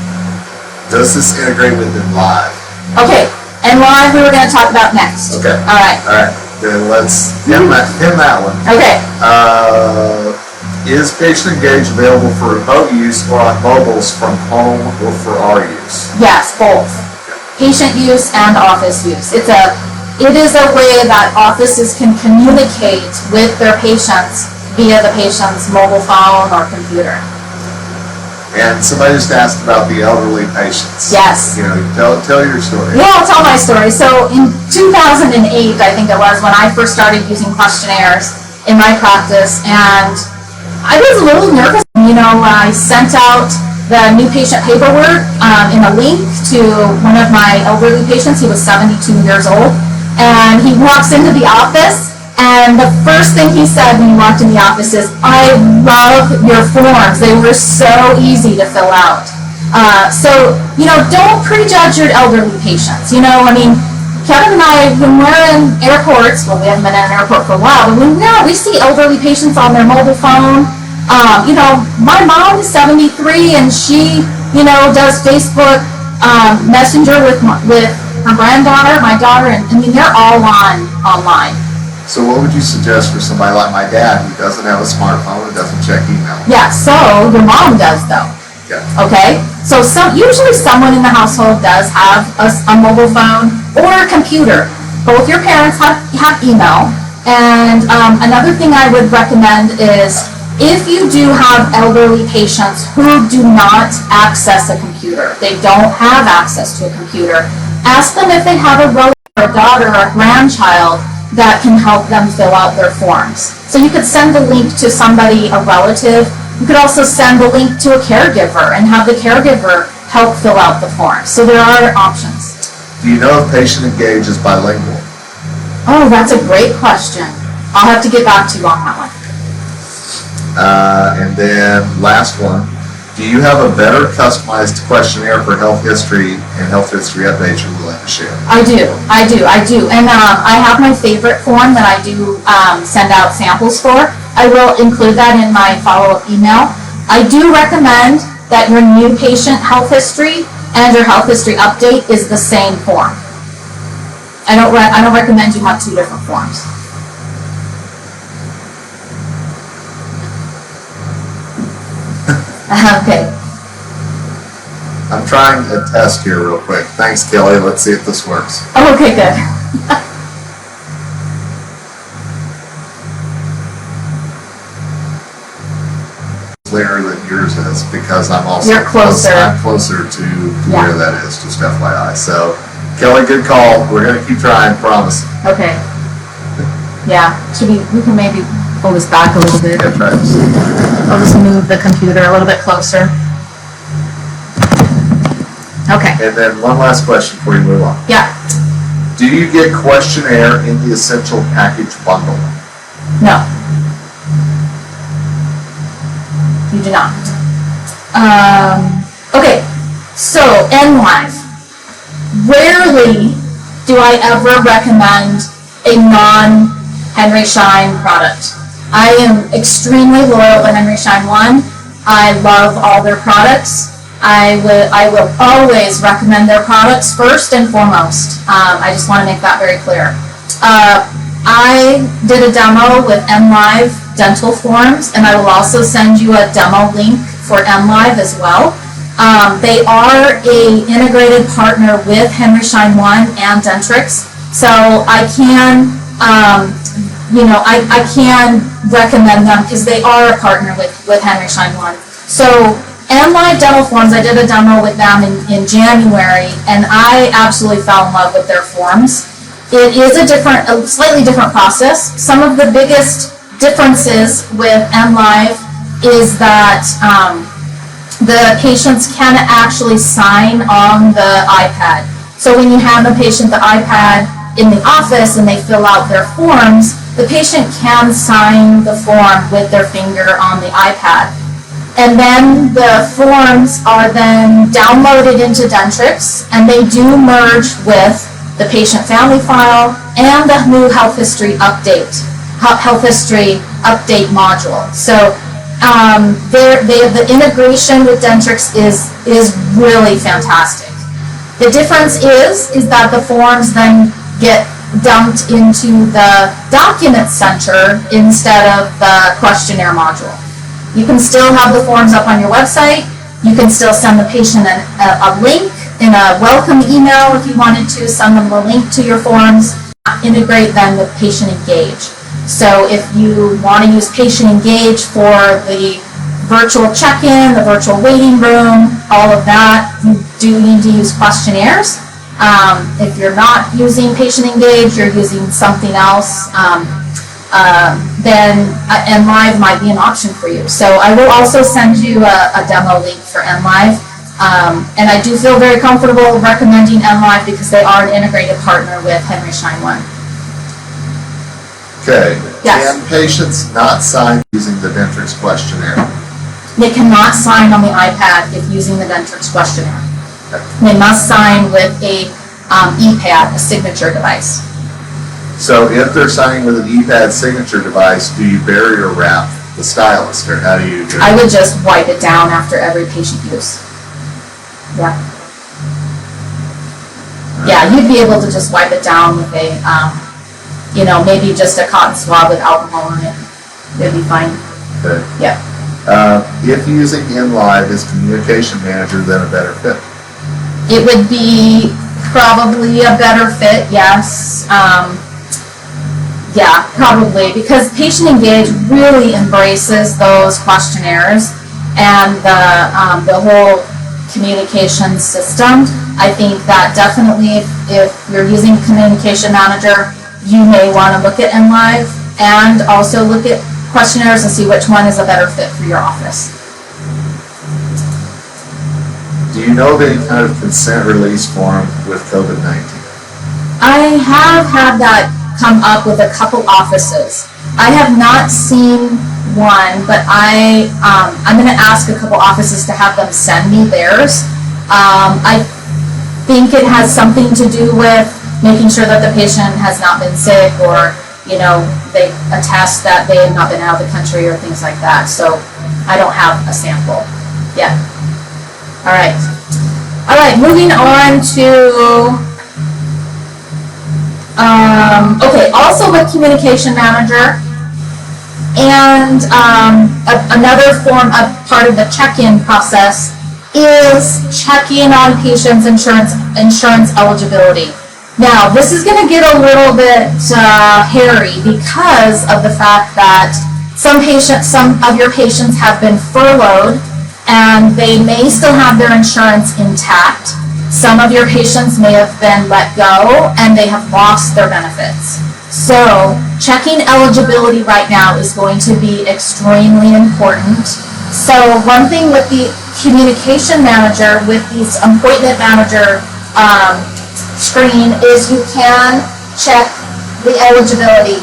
Does this integrate with them live? Okay, and live we were going to talk about next. Okay. All right. All right. Then let's pin that one. Okay. Is Patient Engage available for remote use or on mobiles from home or for our use? Yes, both. Patient use and office use. It is a way that offices can communicate with their patients via the patient's mobile phone or computer. And somebody just asked about the elderly patients. Yes. You know, tell your story. Yeah, I'll tell my story. So in 2008, I think it was, when I first started using questionnaires in my practice, and I was a little nervous. You know, I sent out the new patient paperwork in a link to one of my elderly patients. He was 72 years old, and he walks into the office, and the first thing he said when he walked in the office is, I love your forms. They were so easy to fill out. So, you know, don't prejudge your elderly patients. You know, I mean, Kevin and I, when we're in airports, well, we haven't been in an airport for a while, but we see elderly patients on their mobile phone. You know, my mom is 73 and she, you know, does Facebook Messenger with her granddaughter, my daughter, and I mean, they're all online. So what would you suggest for somebody like my dad who doesn't have a smartphone and doesn't check email? Yeah, so your mom does though. Yeah. Okay? So usually someone in the household does have a mobile phone or a computer. Both your parents have email. And another thing I would recommend is if you do have elderly patients who do not access a computer, they don't have access to a computer, ask them if they have a relative, or a daughter, or a grandchild that can help them fill out their forms. So you could send the link to somebody, a relative. You could also send the link to a caregiver and have the caregiver help fill out the forms. So there are options. Do you know if Patient Engage is bilingual? Oh, that's a great question. I'll have to get back to you on that one. And then last one, do you have a better customized questionnaire for health history and health history updates you're willing to share? I do. And I have my favorite form that I do send out samples for. I will include that in my follow-up email. I do recommend that your new patient health history and your health history update is the same form. I don't recommend you have 2 different forms. Okay. I'm trying a test here real quick. Thanks, Kelly. Let's see if this works. Oh, okay, good. Clearer than yours is because I'm also You're closer. I'm closer to Yeah. where that is, just FYI. So, Kelly, good call. We're going to keep trying, promise. Okay. Yeah, we can maybe pull this back a little bit. Yeah, try this. I'll just move the computer a little bit closer. Okay. And then one last question before you move on. Yeah. Do you get questionnaire in the essential package bundle? No. You do not. Okay. So, NLive. Rarely do I ever recommend a non-Henry Schein product. I am extremely loyal to Henry Schein 1. I love all their products. I will always recommend their products first and foremost. I just want to make that very clear. I did a demo with NLive dental forms, and I will also send you a demo link for NLive as well. They are a integrated partner with Henry Schein 1 and Dentrix, so I can, I can recommend them because they are a partner with Henry Schein 1. So NLive dental forms, I did a demo with them in January, and I absolutely fell in love with their forms. It is a slightly different process. Some of the biggest differences with NLive is that the patients can actually sign on the iPad. So when you hand the patient the iPad in the office and they fill out their forms, the patient can sign the form with their finger on the iPad. And then the forms are then downloaded into Dentrix, and they do merge with the patient family file and the new health history update module. So the integration with Dentrix is really fantastic. The difference is that the forms then get dumped into the document center instead of the questionnaire module. You can still have the forms up on your website. You can still send the patient a link in a welcome email if you wanted to, send them the link to your forms. Integrate them with Patient Engage. So if you want to use Patient Engage for the virtual check-in, the virtual waiting room, all of that, you do need to use questionnaires. If you're not using Patient Engage, you're using something else, then NLive might be an option for you. So I will also send you a demo link for NLive. And I do feel very comfortable recommending NLive because they are an integrated partner with Henry Schein 1. Okay. Yes. Can patients not sign using the Dentrix questionnaire? They cannot sign on the iPad if using the Dentrix questionnaire. Okay. They must sign with a ePad, a signature device. So if they're signing with an ePad signature device, do you barrier wrap the stylus, or how do you do it? I would just wipe it down after every patient use. Yeah. Yeah, you'd be able to just wipe it down with a, maybe just a cotton swab with alcohol on it. It'd be fine. Okay. Yeah. If using NLive as communication manager, then a better fit? It would be probably a better fit, yes. Yeah, probably, because Patient Engage really embraces those questionnaires and the whole communication system. I think that definitely if you're using Communication Manager, you may want to look at NLive and also look at questionnaires and see which one is a better fit for your office. Do you know of any kind of consent release form with COVID-19? I have had that come up with a couple offices. I have not seen one, but I'm going to ask a couple offices to have them send me theirs. I think it has something to do with making sure that the patient has not been sick, or they attest that they have not been out of the country or things like that. So I don't have a sample yet. All right, moving on to okay, also with Communication Manager, and another form, a part of the check-in process is checking on patients' insurance eligibility. Now, this is going to get a little bit hairy because of the fact that some of your patients have been furloughed and they may still have their insurance intact. Some of your patients may have been let go and they have lost their benefits. So checking eligibility right now is going to be extremely important. So one thing with the communication manager, with this appointment manager screen, is you can check the eligibility.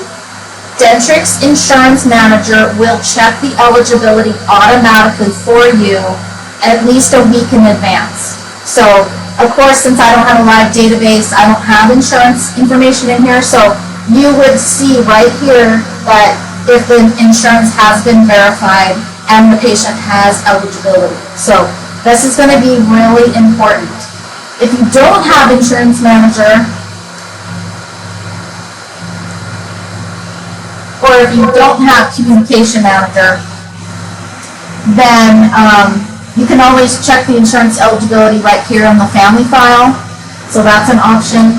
Dentrix Insurance Manager will check the eligibility automatically for you at least a week in advance. So, of course, since I don't have a live database, I don't have insurance information in here, so you would see right here that if the insurance has been verified and the patient has eligibility. So, this is going to be really important. If you don't have Insurance Manager, or if you don't have Communication Manager, then you can always check the insurance eligibility right here on the family file. So that's an option.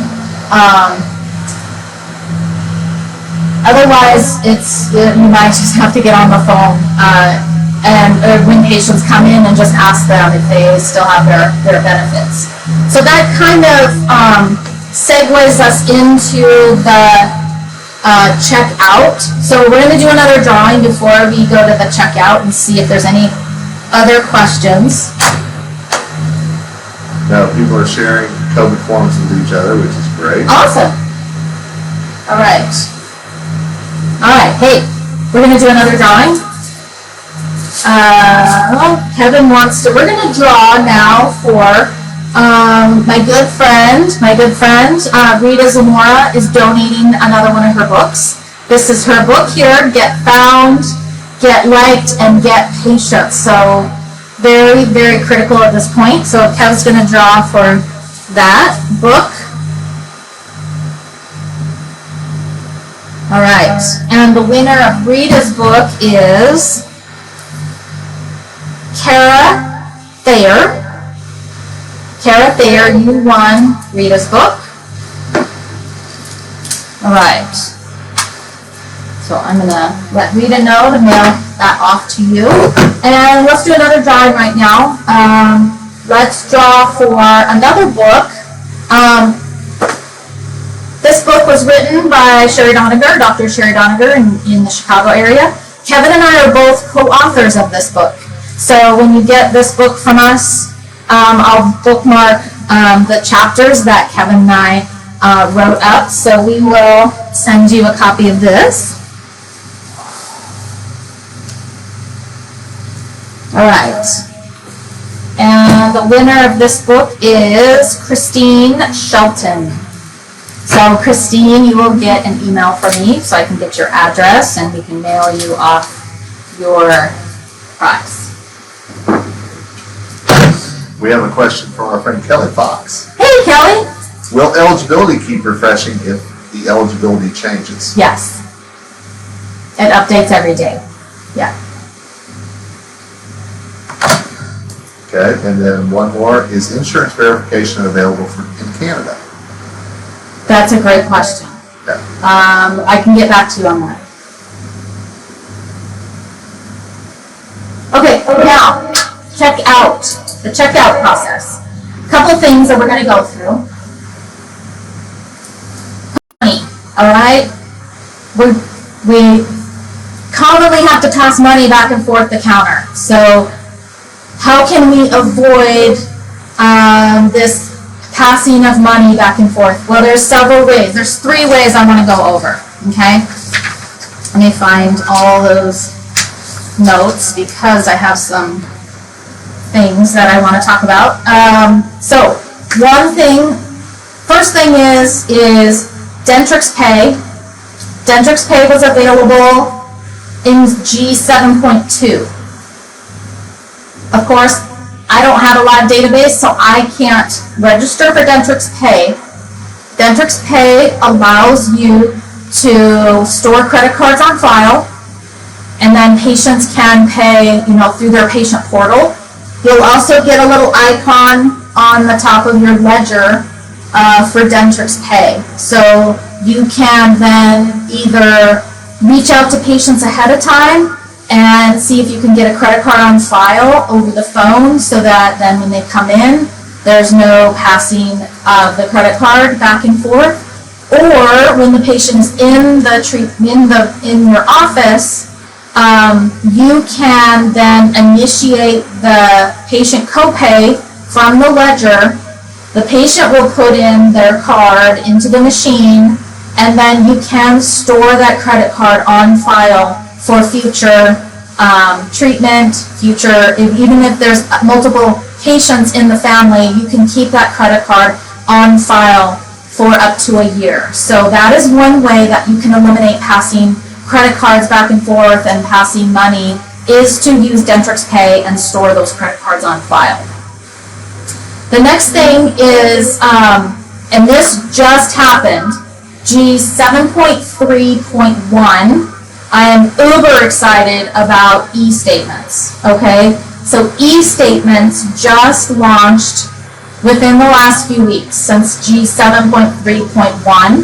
Otherwise, you might just have to get on the phone and when patients come in and just ask them if they still have their benefits. So that kind of segues us into the checkout. So we're going to do another drawing before we go to the checkout and see if there's any other questions. Now, people are sharing COVID forms with each other, which is great. Awesome. All right. All right. Hey, we're going to do another drawing. Kevin wants to. We're going to draw now for my good friend, Rita Zamora is donating another one of her books. This is her book here, Get Found, Get Liked, and Get Patient. So very, very critical at this point. So Kev's going to draw for that book. All right. And the winner of Rita's book is Kara Thayer. Kara Thayer, you won Rita's book. All right. So I'm going to let Rita know to mail that off to you. And let's do another drawing right now. Let's draw for another book. This book was written by Sherry Doniger, Dr. Sherry Doniger in the Chicago area. Kevin and I are both co-authors of this book. So when you get this book from us, I'll bookmark the chapters that Kevin and I wrote up. So we will send you a copy of this. All right. And the winner of this book is Christine Shelton. So Christine, you will get an email from me so I can get your address and we can mail you off your prize. We have a question from our friend Kelly Fox. Hey, Kelly. Will eligibility keep refreshing if the eligibility changes? Yes. It updates every day. Yeah. Okay, and then one more. Is insurance verification available in Canada? That's a great question. Yeah. I can get back to you on that. Okay, now, check out. The checkout process. A couple of things that we're going to go through. Money, all right? We commonly have to toss money back and forth the counter. So how can we avoid this passing of money back and forth? Well, there's several ways. There's 3 ways I want to go over, okay? Let me find all those notes because I have some things that I want to talk about. So first thing is Dentrix Pay. Dentrix Pay was available in G7.2. Of course, I don't have a live database, so I can't register for Dentrix Pay. Dentrix Pay allows you to store credit cards on file, and then patients can pay, through their patient portal. You'll also get a little icon on the top of your ledger for Dentrix Pay. So you can then either reach out to patients ahead of time and see if you can get a credit card on file over the phone, so that then when they come in, there's no passing of the credit card back and forth. Or when the patient is in your office, you can then initiate the patient copay from the ledger. The patient will put in their card into the machine, and then you can store that credit card on file for future treatment, even if there's multiple patients in the family, you can keep that credit card on file for up to a year. So that is one way that you can eliminate passing credit cards back and forth and passing money, is to use Dentrix Pay and store those credit cards on file. The next thing is, and this just happened, G 7.3.1. I am uber excited about e-statements, okay? So e-statements just launched within the last few weeks, since G 7.3.1,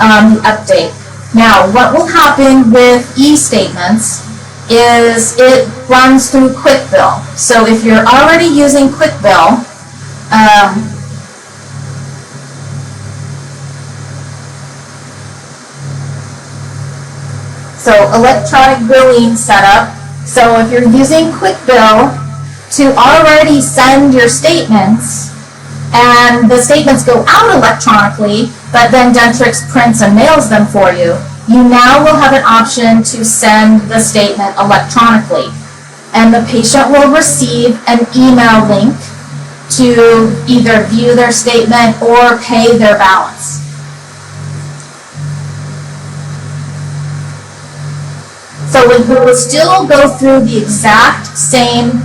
the update. Now, what will happen with e-statements is it runs through QuickBill. So if you're already using QuickBill, so electronic billing setup. So if you're using QuickBill to already send your statements, and the statements go out electronically, but then Dentrix prints and mails them for you, you now will have an option to send the statement electronically. And the patient will receive an email link to either view their statement or pay their balance. So we will still go through the exact same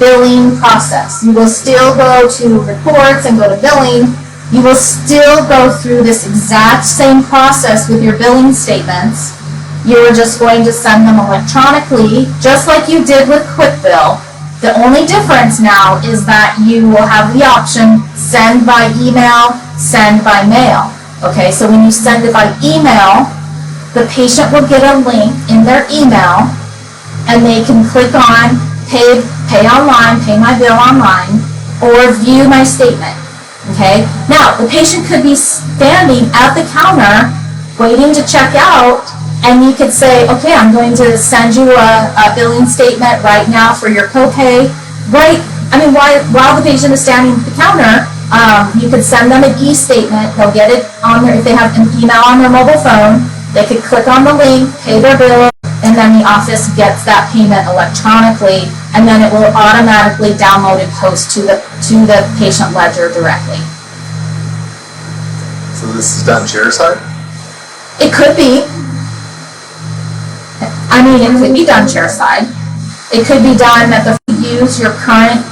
billing process. You will still go to reports and go to billing. You will still go through this exact same process with your billing statements. You are just going to send them electronically, just like you did with QuickBill. The only difference now is that you will have the option send by email, send by mail. Okay, so when you send it by email, the patient will get a link in their email, and they can click on pay online, pay my bill online, or view my statement. Okay, now the patient could be standing at the counter waiting to check out, and you could say, okay, I'm going to send you a billing statement right now for your copay. While the patient is standing at the counter, you could send them an e-statement. They'll get it on their, if they have an email on their mobile phone, they could click on the link, pay their bill, and then the office gets that payment electronically, and then it will automatically download and post to the patient ledger directly. So this is done chairside? It could be. It could be done chairside. It could be done that use your current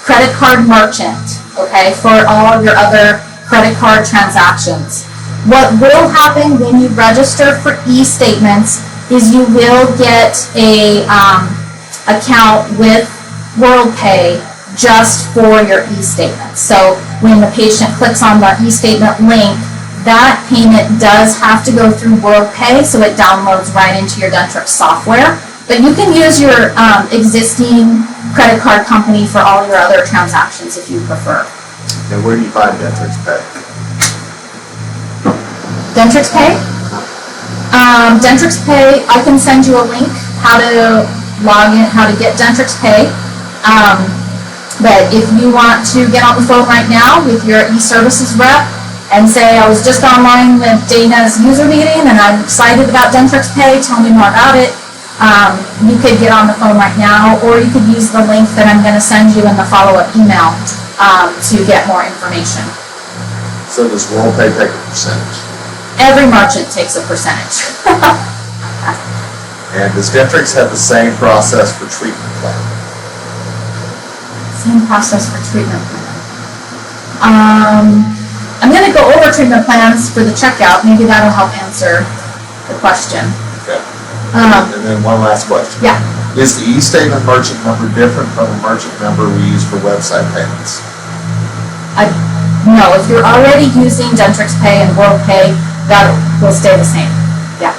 credit card merchant, okay, for all of your other credit card transactions. What will happen when you register for e-statements is you will get a account with WorldPay just for your e-statement. So when the patient clicks on the e-statement link, that payment does have to go through WorldPay, so it downloads right into your Dentrix software. But you can use your existing credit card company for all your other transactions if you prefer. And where do you find Dentrix Pay? Dentrix Pay? Dentrix Pay, I can send you a link how to log in, how to get Dentrix Pay. But if you want to get on the phone right now with your e-services rep and say, I was just online with Dana's user meeting and I'm excited about Dentrix Pay, tell me more about it, you could get on the phone right now, or you could use the link that I'm going to send you in the follow-up email to get more information. So does WorldPay take a percentage? Every merchant takes a percentage. And does Dentrix have the same process for treatment plan? Same process for treatment plan. I'm going to go over treatment plans for the checkout. Maybe that'll help answer the question. Okay. And then one last question. Yeah. Is the e-statement merchant number different from the merchant number we use for website payments? No, if you're already using Dentrix Pay and WorldPay, that will stay the same. Yeah.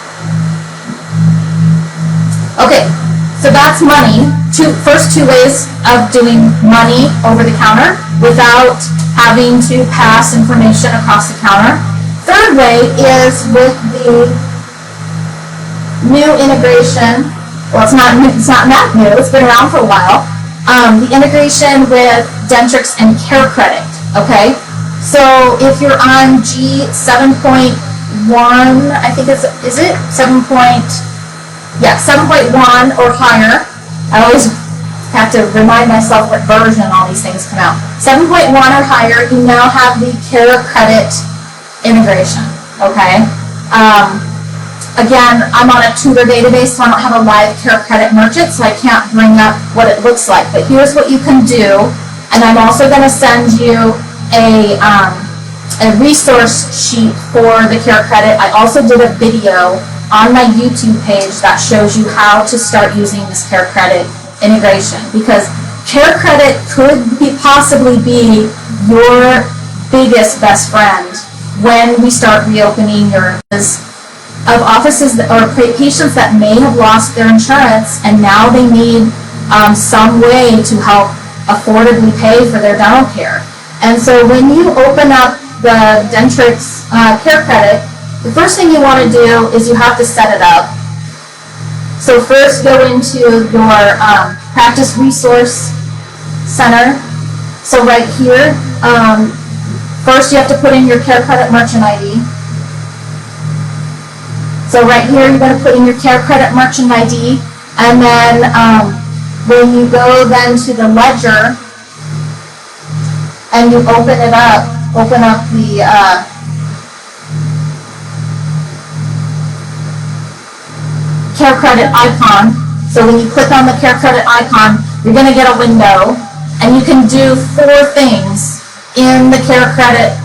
Okay, so that's money. First two ways of doing money over the counter without having to pass information across the counter. Third way is with the new integration. Well, it's not that new. It's been around for a while. The integration with Dentrix and Care Credit. Okay, so if you're on G 7.1, I think is it 7.1 or higher. I always have to remind myself what version all these things come out. 7.1 or higher, you now have the Care Credit integration. Okay. Again, I'm on a tutor database, so I don't have a live Care Credit merchant, so I can't bring up what it looks like. But here's what you can do, and I'm also going to send you a resource sheet for the Care Credit. I also did a video on my YouTube page that shows you how to start using this Care Credit integration, because Care Credit could possibly be your biggest best friend when we start reopening your of offices or patients that may have lost their insurance and now they need some way to help affordably pay for their dental care. And so when you open up the Dentrix Care Credit, the first thing you want to do is you have to set it up. So first go into your Practice Resource Center. So right here, first you have to put in your Care Credit Merchant ID. So right here, you're going to put in your Care Credit Merchant ID, and then when you go then to the ledger, and you open up the Care Credit icon. So when you click on the Care Credit icon, you're going to get a window, and you can do 4 things in the Care Credit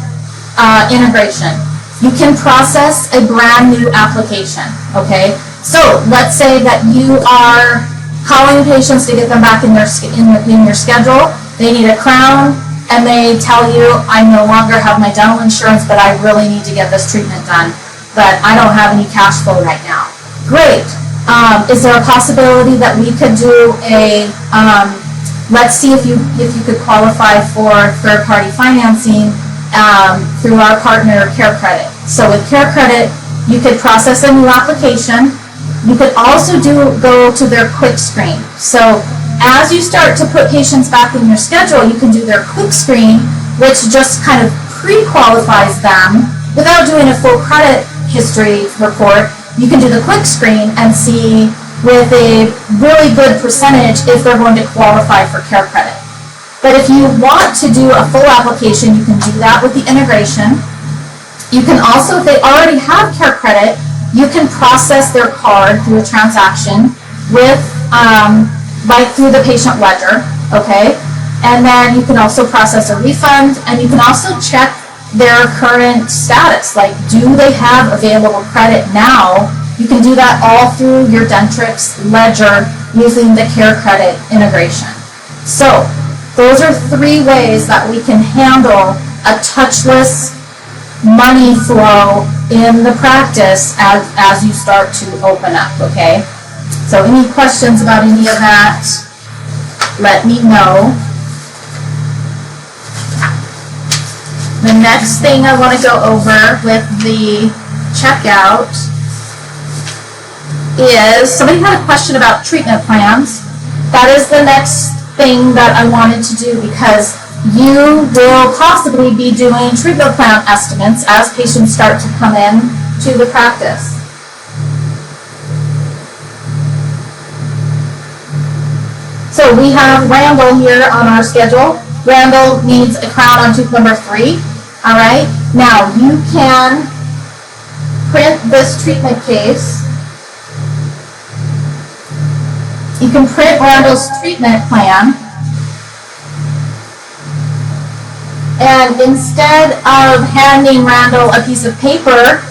integration. You can process a brand new application, okay? So let's say that you are calling patients to get them back in your schedule. They need a crown, and they tell you, I no longer have my dental insurance, but I really need to get this treatment done, but I don't have any cash flow right now. Great. Is there a possibility that we could do a, let's see if you could qualify for third-party financing through our partner Care Credit. So with Care Credit, you could process a new application. You could also go to their quick screen. So as you start to put patients back in your schedule, you can do their quick screen, which just kind of pre-qualifies them without doing a full credit history report. You can do the quick screen and see with a really good percentage if they're going to qualify for Care Credit. But if you want to do a full application, you can do that with the integration. You can also, if they already have Care Credit, you can process their card through a transaction with, right through the patient ledger, okay? And then you can also process a refund, and you can also check their current status, like do they have available credit now? You can do that all through your Dentrix ledger using the Care Credit integration. So those are 3 ways that we can handle a touchless money flow in the practice as you start to open up, okay? So any questions about any of that, let me know. The next thing I want to go over with the checkout is, somebody had a question about treatment plans. That is the next thing that I wanted to do, because you will possibly be doing treatment plan estimates as patients start to come in to the practice. So we have Randall here on our schedule. Randall needs a crown on tooth number 3. All right. Now you can print this treatment case. You can print Randall's treatment plan, and instead of handing Randall a piece of paper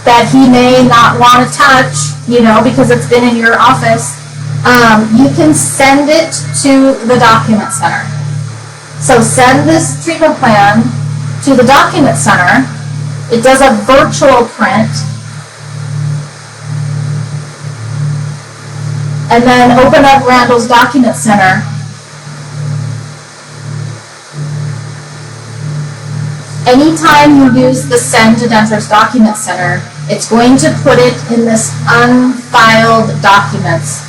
that he may not want to touch, because it's been in your office, you can send it to the document center. So send this treatment plan to the document center. It does a virtual print, and then open up Randall's document center. Anytime you use the Send to Dentrix Document Center, it's going to put it in this unfiled documents.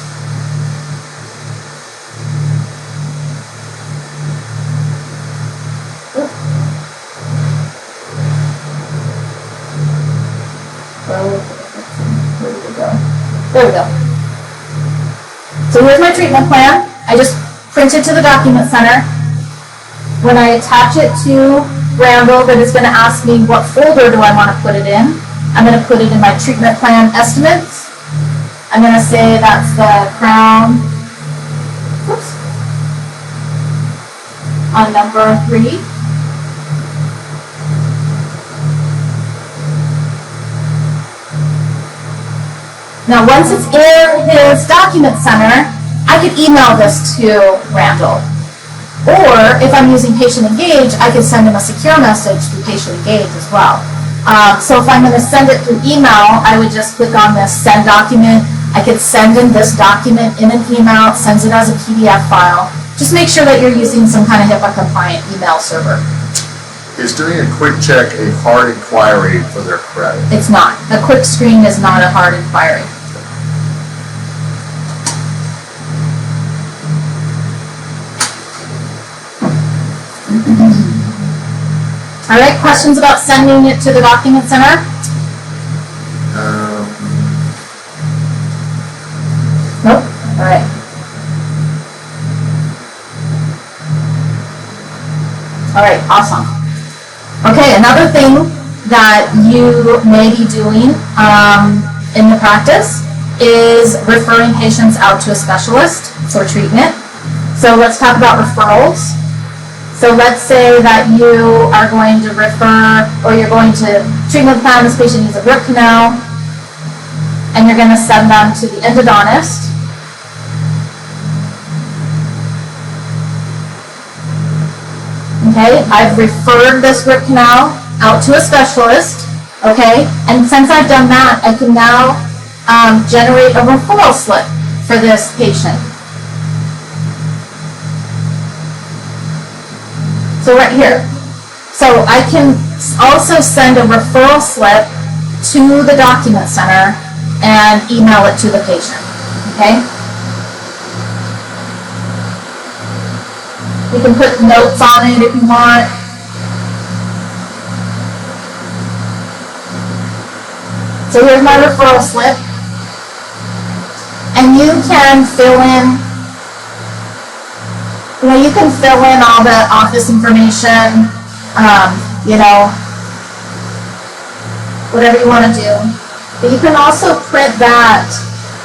Where did it go? There we go. So here's my treatment plan. I just print it to the document center. When I attach it to Randall, then it's going to ask me what folder do I want to put it in. I'm going to put it in my treatment plan estimates. I'm going to say that's the crown on number 3. Now once it's in his document center, I could email this to Randall. Or if I'm using Patient Engage, I could send him a secure message through Patient Engage as well. So if I'm going to send it through email, I would just click on this Send Document. I could send him this document in an email, sends it as a PDF file. Just make sure that you're using some kind of HIPAA compliant email server. Is doing a quick check a hard inquiry for their credit? It's not. A quick screen is not a hard inquiry. All right, questions about sending it to the document center? Nope. All right. All right, awesome. Okay, another thing that you may be doing in the practice is referring patients out to a specialist for treatment. So let's talk about referrals. So let's say that you are going to refer, or you're going to treatment plan, this patient needs a root canal, and you're going to send them to the endodontist. Okay, I've referred this root canal out to a specialist, okay, and since I've done that, I can now generate a referral slip for this patient. So right here. So I can also send a referral slip to the document center and email it to the patient, okay? You can put notes on it if you want. So here's my referral slip. And you can fill in you can fill in all the office information, whatever you want to do. But you can also print that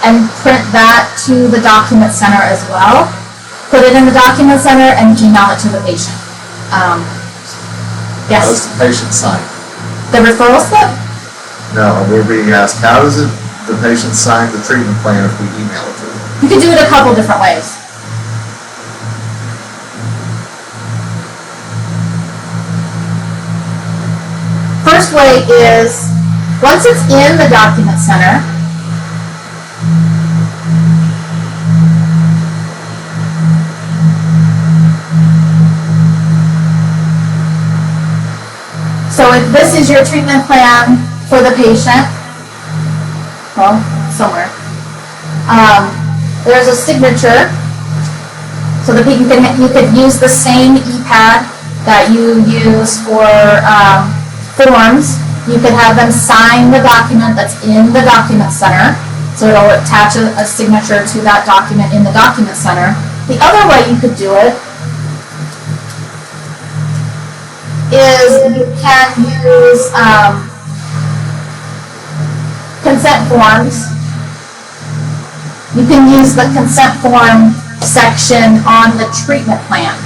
and print that to the document center as well. Put it in the document center and email it to the patient. Yes? How does the patient sign? The referral slip? No, we're being asked, how does the patient sign the treatment plan if we email it to them? You can do it a couple different ways. First way is, once it's in the document center, so if this is your treatment plan for the patient, well, somewhere, there's a signature, so that you could use the same e-pad that you use for forms. You could have them sign the document that's in the document center, so it'll attach a signature to that document in the document center. The other way you could do it is you can use consent forms. You can use the consent form section on the treatment plan.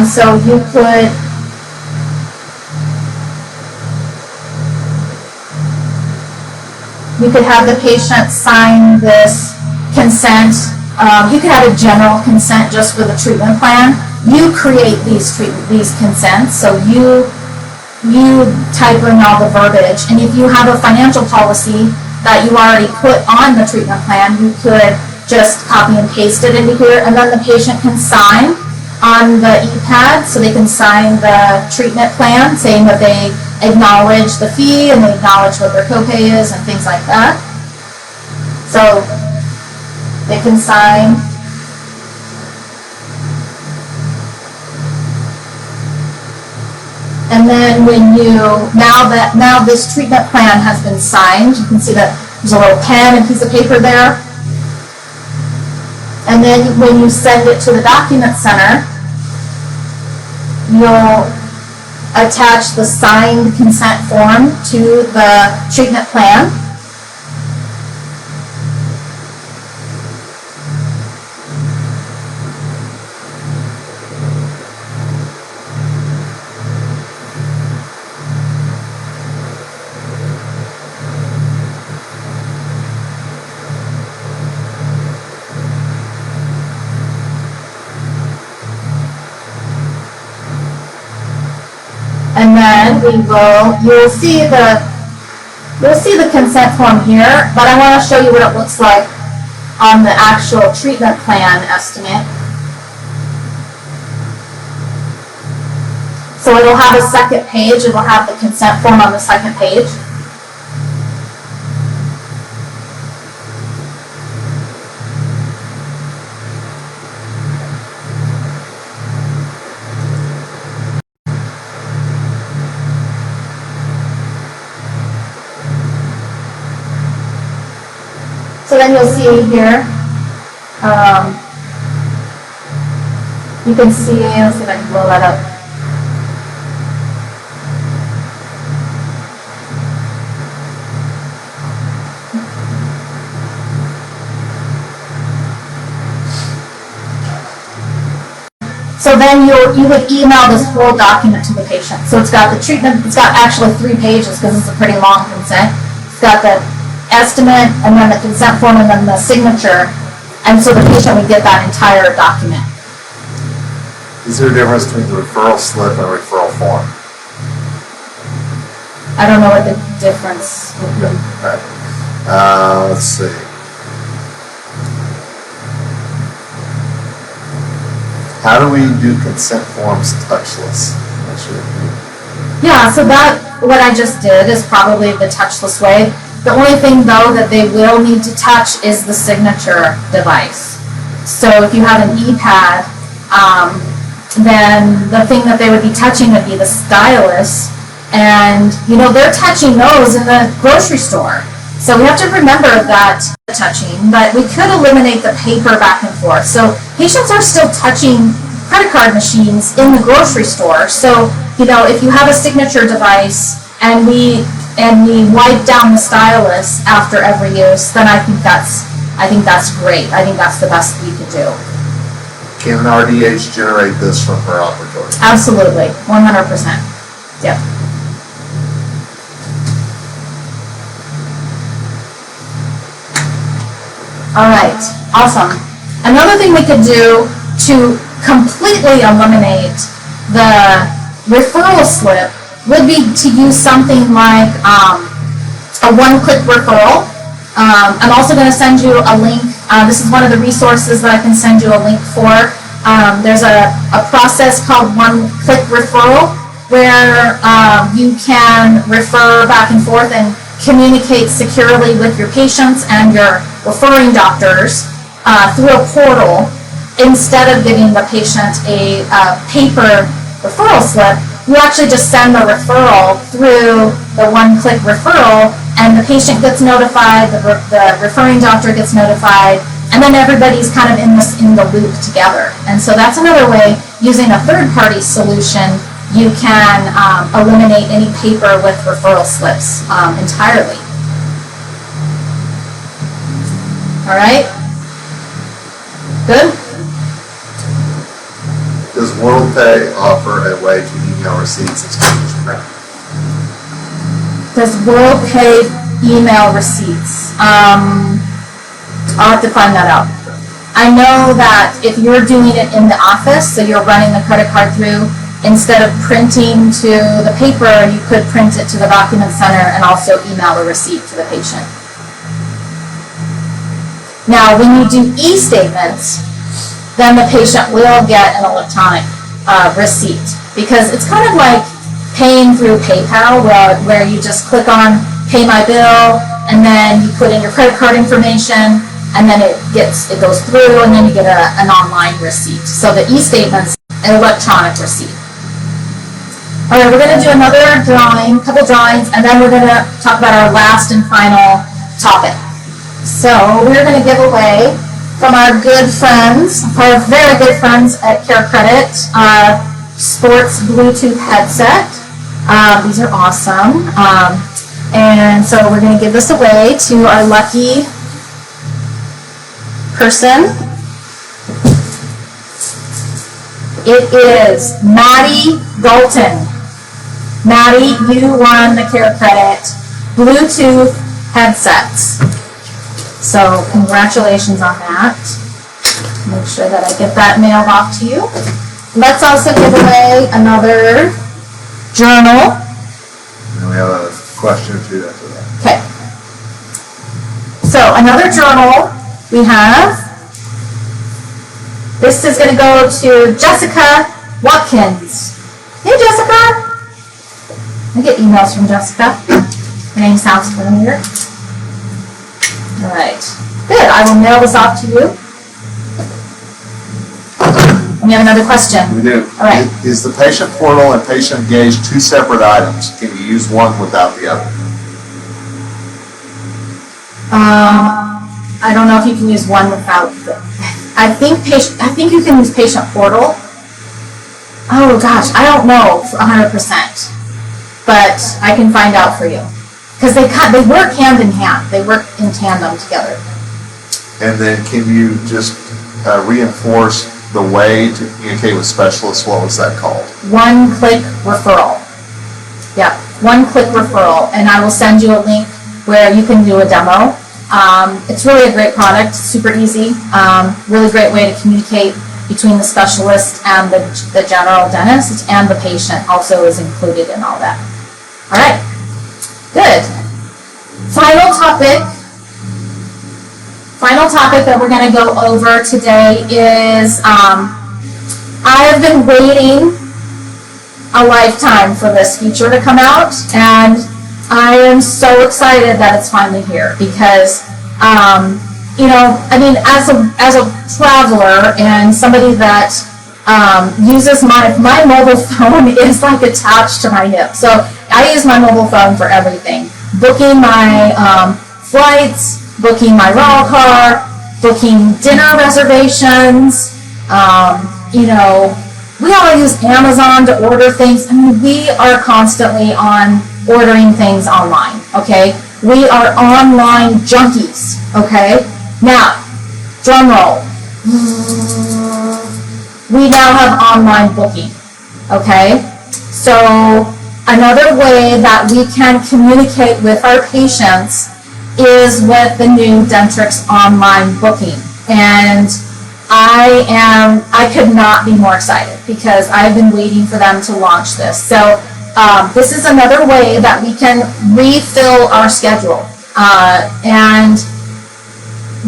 So you could You could have the patient sign this consent. You could have a general consent just with a treatment plan. You create these consents, so you type in all the verbiage. And if you have a financial policy that you already put on the treatment plan, you could just copy and paste it into here, and then the patient can sign on the e-pad, so they can sign the treatment plan saying that they acknowledge the fee and they acknowledge what their copay is and things like that. So they can sign. And then when now this treatment plan has been signed, you can see that there's a little pen and piece of paper there. And then when you send it to the document center, you'll attach the signed consent form to the treatment plan. And then you'll see the consent form here, but I want to show you what it looks like on the actual treatment plan estimate. So it'll have a second page, it'll have the consent form on the second page. So then you'll see here, you can see, let's see if I can blow that up. So then you would email this whole document to the patient. So it's got the treatment, it's got actually 3 pages because it's a pretty long consent. It's got the estimate, and then the consent form, and then the signature, and so the patient would get that entire document. Is there a difference between the referral slip and referral form? I don't know what the difference would be. Okay. Let's see. How do we do consent forms touchless? Yeah, so what I just did is probably the touchless way. The only thing, though, that they will need to touch is the signature device. So if you have an e-pad, then the thing that they would be touching would be the stylus. And, they're touching those in the grocery store. So we have to remember that touching, but we could eliminate the paper back and forth. So patients are still touching credit card machines in the grocery store. So, if you have a signature device and we wipe down the stylus after every use, then I think that's great. I think that's the best we could do. Can an RDH generate this from her operatory? Absolutely, 100%. Yep. All right, awesome. Another thing we could do to completely eliminate the referral slip would be to use something like a one-click referral. I'm also going to send you a link. This is one of the resources that I can send you a link for. There's a process called one-click referral where you can refer back and forth and communicate securely with your patients and your referring doctors through a portal instead of giving the patient a paper referral slip. You actually just send the referral through the one-click referral, and the patient gets notified, the referring doctor gets notified, and then everybody's kind of in the loop together. And so that's another way, using a third-party solution, you can eliminate any paper with referral slips entirely. All right? Good? Does WorldPay offer a way to email receipts instead of just print? Does WorldPay email receipts. I'll have to find that out. I know that if you're doing it in the office, so you're running the credit card through, instead of printing to the paper, you could print it to the document center and also email the receipt to the patient. Now, when you do e-statements, then the patient will get an electronic receipt, because it's kind of like paying through PayPal, where you just click on pay my bill, and then you put in your credit card information, and then it goes through, and then you get an online receipt. So the e-statement's an electronic receipt. All right, we're going to do another drawing, couple drawings, and then we're going to talk about our last and final topic. So we're going to give away from our good friends, our very good friends at Care Credit, sports Bluetooth headset. These are awesome. And so we're going to give this away to our lucky person. It is Maddie Dalton. Maddie, you won the Care Credit Bluetooth headsets. So congratulations on that. Make sure that I get that mailed off to you. Let's also give away another journal. And we have a question or two after that. Okay. So another journal we have. This is going to go to Jessica Watkins. Hey, Jessica. I get emails from Jessica. Her name sounds familiar. All right. Good. I will mail this off to you. And we have another question. We do. All right. Is the patient portal and patient engage two separate items? Can you use one without the other? I don't know if you can use one without the. I think you can use patient portal. Oh gosh, I don't know 100%, but I can find out for you, because they work hand in hand. They work in tandem together. And then can you just reinforce the way to communicate with specialists? What was that called? One-click referral. Yeah, one-click referral, and I will send you a link where you can do a demo. It's really a great product, super easy, really great way to communicate between the specialist and the general dentist, and the patient also is included in all that. All right, good. Final topic that we're going to go over today is I have been waiting a lifetime for this feature to come out, and I am so excited that it's finally here, because as a traveler and somebody that uses my mobile phone is like attached to my hip. So I use my mobile phone for everything. Booking my flights, booking my rental car, booking dinner reservations. We all use Amazon to order things. I mean, we are constantly ordering things online, okay? We are online junkies, okay? Now, drum roll. We now have online booking, okay? So another way that we can communicate with our patients is with the new Dentrix online booking. And I could not be more excited, because I've been waiting for them to launch this. So this is another way that we can refill our schedule and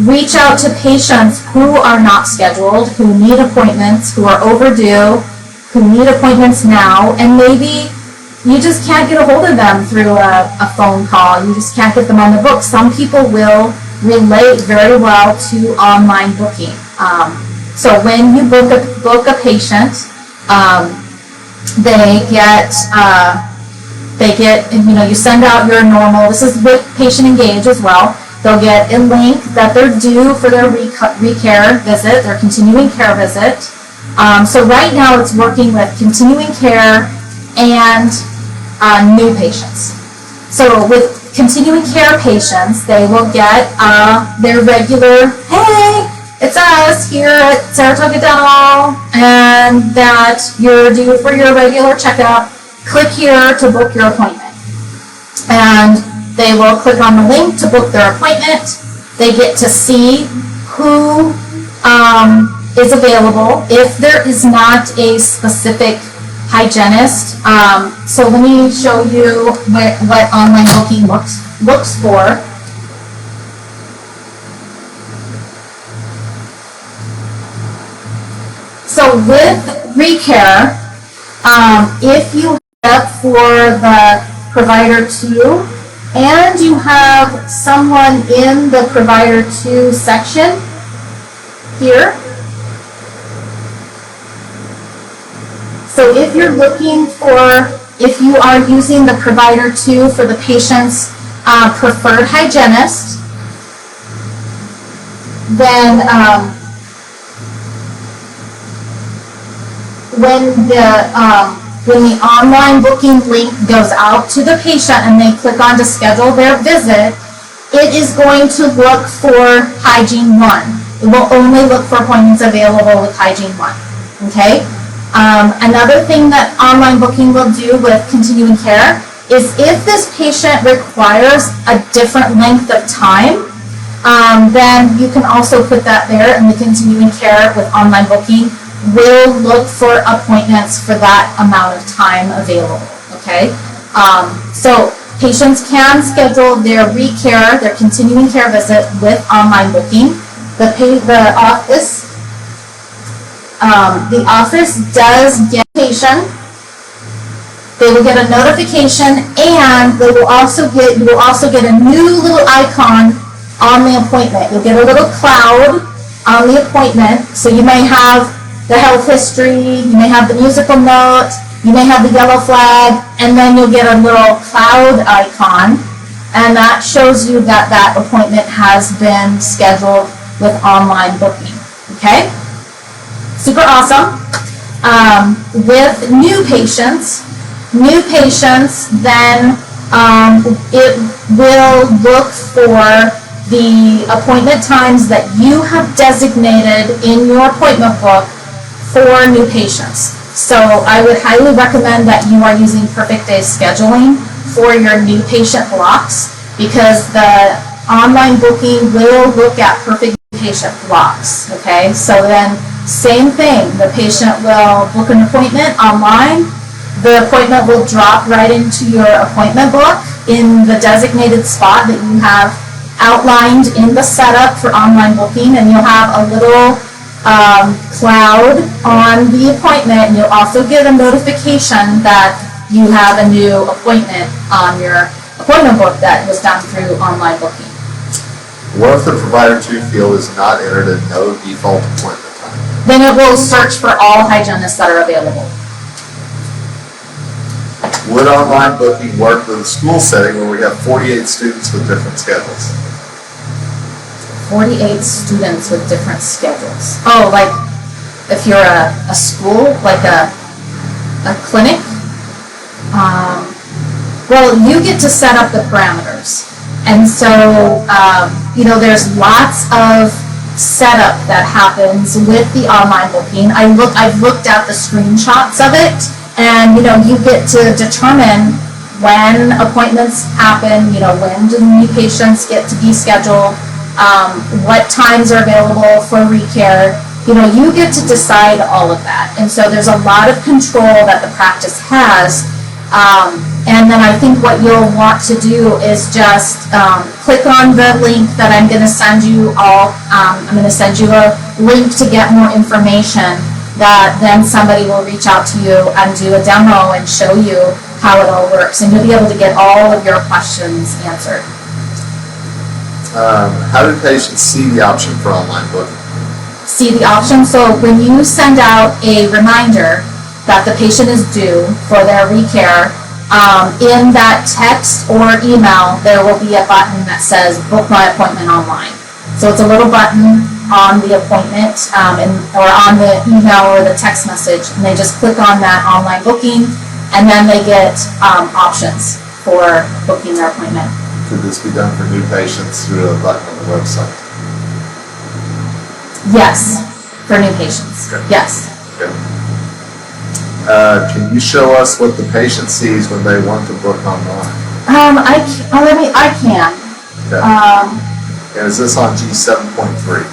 reach out to patients who are not scheduled, who need appointments, who are overdue, who need appointments now, and maybe you just can't get a hold of them through a phone call. You just can't get them on the book. Some people will relate very well to online booking. So when you book a patient, they get, you send out your normal, this is with Patient Engage as well, they'll get a link that they're due for their recare visit, their continuing care visit. So right now it's working with continuing care and new patients. So with continuing care patients, they will get their regular, hey, it's us here at Saratoga Dental, and that you're due for your regular checkup. Click here to book your appointment. And They will click on the link to book their appointment. They get to see who is available if there is not a specific hygienist. So let me show you what online booking looks for. So with ReCare, if you up for the provider 2 and you have someone in the provider 2 section here. So if you're looking for, if you are using the provider 2 for the patient's preferred hygienist, then when the online booking link goes out to the patient and they click on to schedule their visit, it is going to look for Hygiene 1. It will only look for appointments available with Hygiene 1. Okay? Another thing that online booking will do with Continuing Care is if this patient requires a different length of time, then you can also put that there, and the Continuing Care with online booking will look for appointments for that amount of time available, okay? So patients can schedule their ReCare, their Continuing Care visit with online booking. The office does get a notification. They will get a notification, and they will also get, you will also get a new little icon on the appointment. You'll get a little cloud on the appointment, so you may have the health history, you may have the musical note, you may have the yellow flag, and then you'll get a little cloud icon, and that shows you that that appointment has been scheduled with online booking, okay? Super awesome. With new patients, then it will look for the appointment times that you have designated in your appointment book for new patients. So I would highly recommend that you are using Perfect Day scheduling for your new patient blocks, because the online booking will look at perfect patient blocks, okay? So then same thing, the patient will book an appointment online, the appointment will drop right into your appointment book in the designated spot that you have outlined in the setup for online booking, and you'll have a little cloud on the appointment, and you'll also get a notification that you have a new appointment on your appointment book that was done through online booking. What if the provider 2 field is not entered in no default appointment time? Then it will search for all hygienists that are available. Would online booking work with a school setting where we have 48 students with different schedules? 48 students with different schedules. Oh, like if you're a school, like a clinic? Well, you get to set up the parameters. And so, there's lots of setup that happens with the online booking. I've looked at the screenshots of it, and, you get to determine when appointments happen, when do new patients get to be scheduled, what times are available for ReCare. You get to decide all of that. And so there's a lot of control that the practice has. And then I think what you'll want to do is just click on the link that I'm going to send you all. I'm going to send you a link to get more information, that then somebody will reach out to you and do a demo and show you how it all works. And you'll be able to get all of your questions answered. How do patients see the option for online booking? See the option? So when you send out a reminder that the patient is due for their ReCare, in that text or email, there will be a button that says book my appointment online. So it's a little button on the appointment or on the email or the text message, and they just click on that online booking, and then they get options for booking their appointment. Could this be done for new patients through a button on the website? Yes, for new patients. Okay. Yes. Okay. Can you show us what the patient sees when they want to book online? I can. Okay. And is this on G7.3?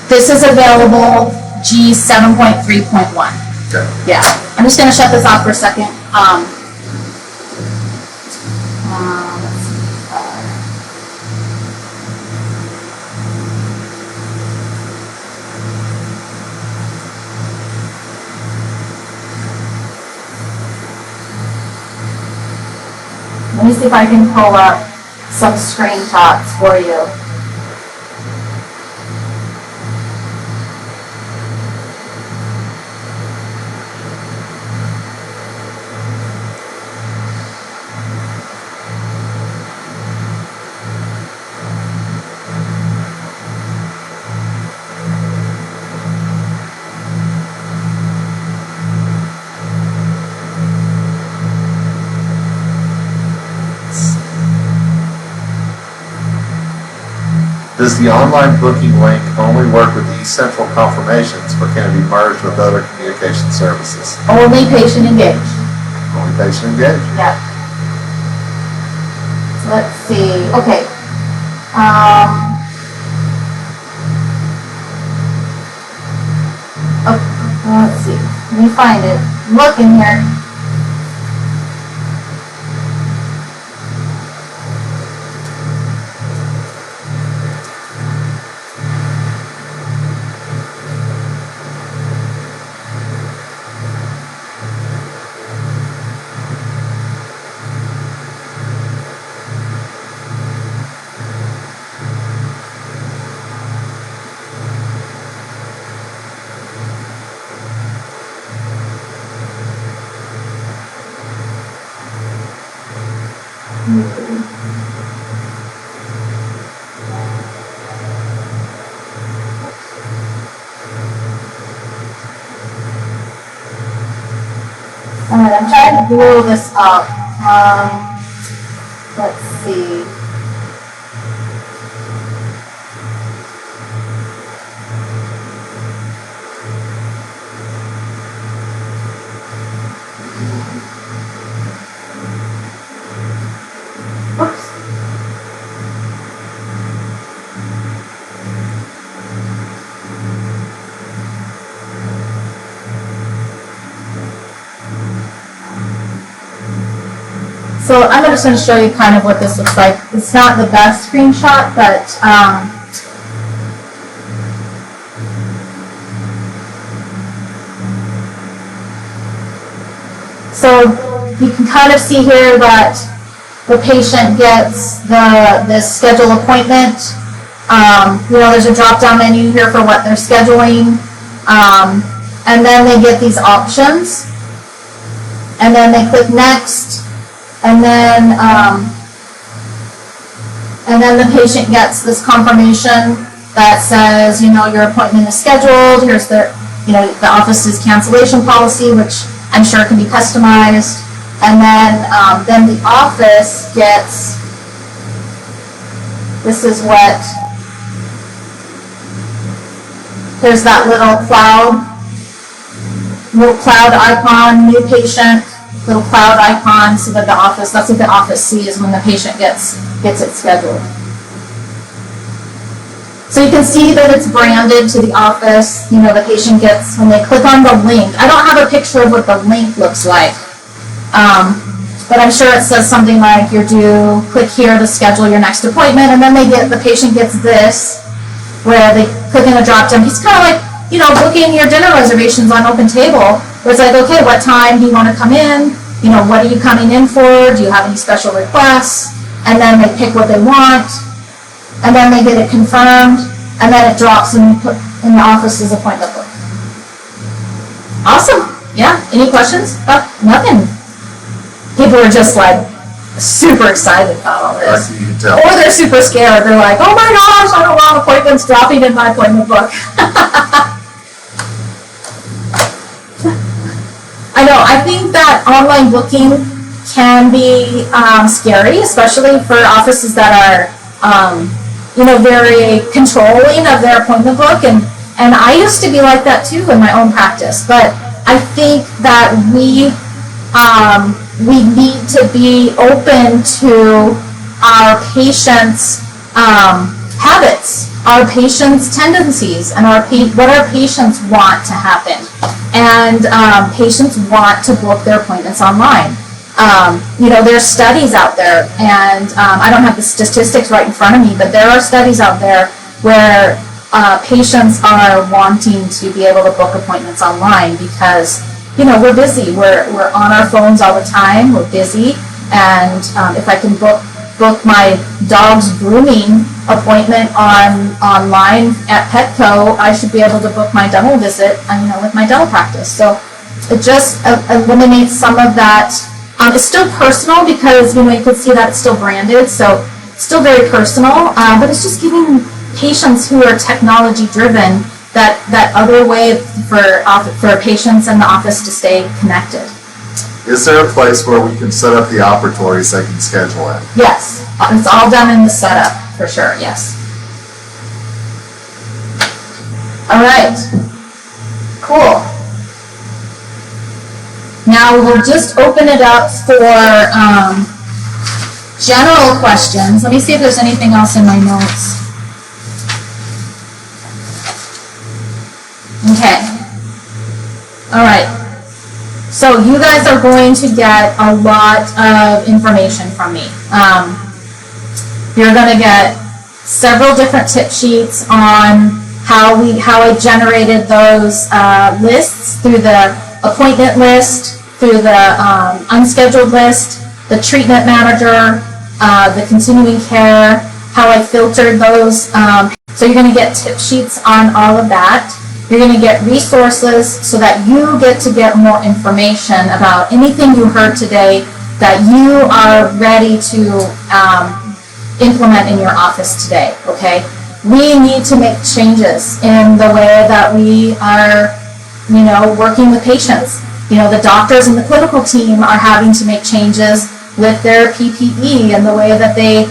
This is available G7.3.1. Okay. Yeah. I'm just going to shut this off for a second. Let's see. Let me see if I can pull up some screenshots for you. Does the online booking link only work with eCentral confirmations, or can it be merged with other communication services? Only patient engaged. Only patient engaged. Yeah. So let's see. Okay. Let's see. Let me find it. Look in here. Alright, I'm trying to blow this up. Let's see. Oops. So I'm just going to show you kind of what this looks like. It's not the best screenshot, but so you can kind of see here that the patient gets the schedule appointment. There's a drop-down menu here for what they're scheduling, and then they get these options, and then they click next. And then the patient gets this confirmation that says, your appointment is scheduled. Here's the office's cancellation policy, which I'm sure can be customized. And then the office gets, this is what, there's that little cloud icon, new patient, little cloud icon, so that that's what the office sees when the patient gets it scheduled. So you can see that it's branded to the office. The patient gets, when they click on the link, I don't have a picture of what the link looks like, but I'm sure it says something like, you're due, click here to schedule your next appointment, and then the patient gets this, where they click in a drop down. It's kind of like, booking your dinner reservations on Open Table, where it's like, okay, what time do you want to come in? What are you coming in for? Do you have any special requests? And then they pick what they want, and then they get it confirmed, and then it drops and put in the office's appointment book. Awesome. Yeah. Any questions? Nothing. People are just like super excited about all this. You can tell. Or they're super scared. They're like, oh my gosh, I don't want appointments dropping in my appointment book. I know, I think that online booking can be scary, especially for offices that are, very controlling of their appointment book. And I used to be like that too in my own practice. But I think that we we need to be open to our patients' habits, our patients' tendencies, and what our patients want to happen. And patients want to book their appointments online. There's studies out there, and I don't have the statistics right in front of me, but there are studies out there where patients are wanting to be able to book appointments online because, we're busy. We're on our phones all the time. We're busy. And if I can book my dog's grooming appointment online at Petco, I should be able to book my dental visit, with my dental practice. So it just eliminates some of that. It's still personal because, you can see that it's still branded, so it's still very personal, but it's just giving patients who are technology driven that other way for patients in the office to stay connected. Is there a place where we can set up the operatories they can schedule in? Yes, it's all done in the setup, for sure, yes. All right, cool. Now we'll just open it up for general questions. Let me see if there's anything else in my notes. Okay. All right. So you guys are going to get a lot of information from me. You're going to get several different tip sheets on how I generated those lists through the appointment list, through the unscheduled list, the treatment manager, the continuing care, how I filtered those. So you're going to get tip sheets on all of that. You're going to get resources so that you get to get more information about anything you heard today that you are ready to implement in your office today, okay? We need to make changes in the way that we are, working with patients. The doctors and the clinical team are having to make changes with their PPE and the way that they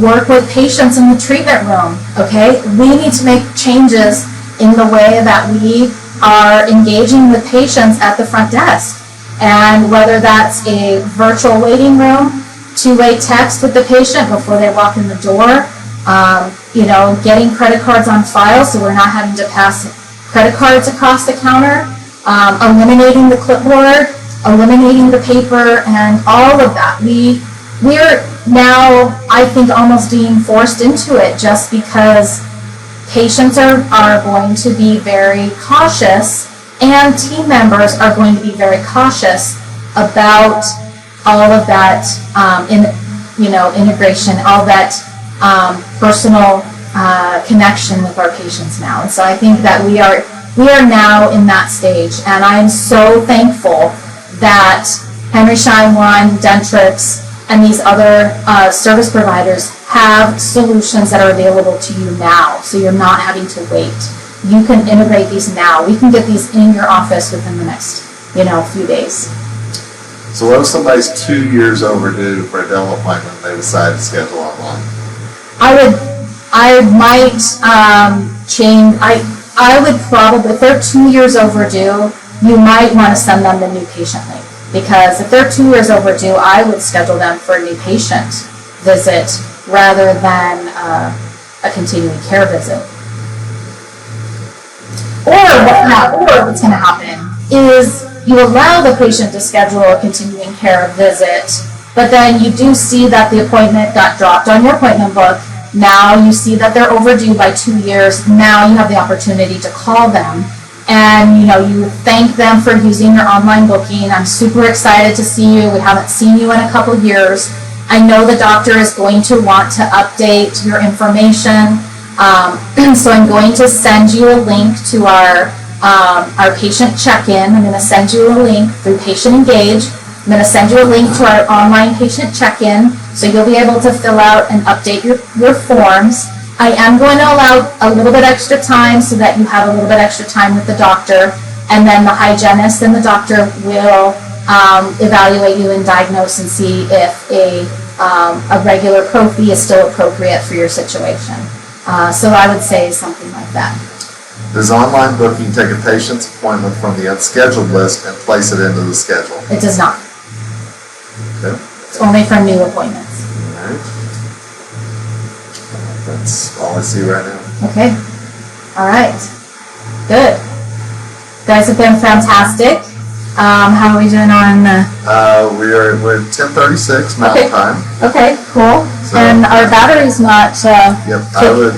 work with patients in the treatment room, okay? We need to make changes in the way that we are engaging with patients at the front desk. And whether that's a virtual waiting room, two-way text with the patient before they walk in the door, getting credit cards on file so we're not having to pass credit cards across the counter, eliminating the clipboard, eliminating the paper, and all of that. We're now, I think, almost being forced into it just because patients are going to be very cautious, and team members are going to be very cautious about all of that integration, all that personal connection with our patients now. And so I think that we are now in that stage, and I'm so thankful that Henry Schein One, Dentrix, and these other service providers have solutions that are available to you now, so you're not having to wait. You can integrate these now. We can get these in your office within the next, few days. So what if somebody's 2 years overdue for a dental appointment and they decide to schedule online? I might change. I would probably, if they're 2 years overdue, you might want to send them the new patient link. Because if they're 2 years overdue, I would schedule them for a new patient visit rather than a continuing care visit. Or what's going to happen is you allow the patient to schedule a continuing care visit, but then you do see that the appointment got dropped on your appointment book. Now you see that they're overdue by 2 years. Now you have the opportunity to call them. And you thank them for using your online booking. I'm super excited to see you. We haven't seen you in a couple years. I know the doctor is going to want to update your information. So I'm going to send you a link to our patient check-in. I'm going to send you a link through Patient Engage. I'm going to send you a link to our online patient check-in, so you'll be able to fill out and update your forms. I am going to allow a little bit extra time so that you have a little bit extra time with the doctor, and then the hygienist and the doctor will evaluate you and diagnose and see if a regular prophy is still appropriate for your situation. So I would say something like that. Does online booking take a patient's appointment from the unscheduled list and place it into the schedule? It does not. Okay. It's only for new appointments. All right. That's all I see right now. Okay. All right. Good. You guys have been fantastic. How are we doing on? We're at 10:36 Mountain Time. Okay. Cool. So, and our battery's not. Yep. I would.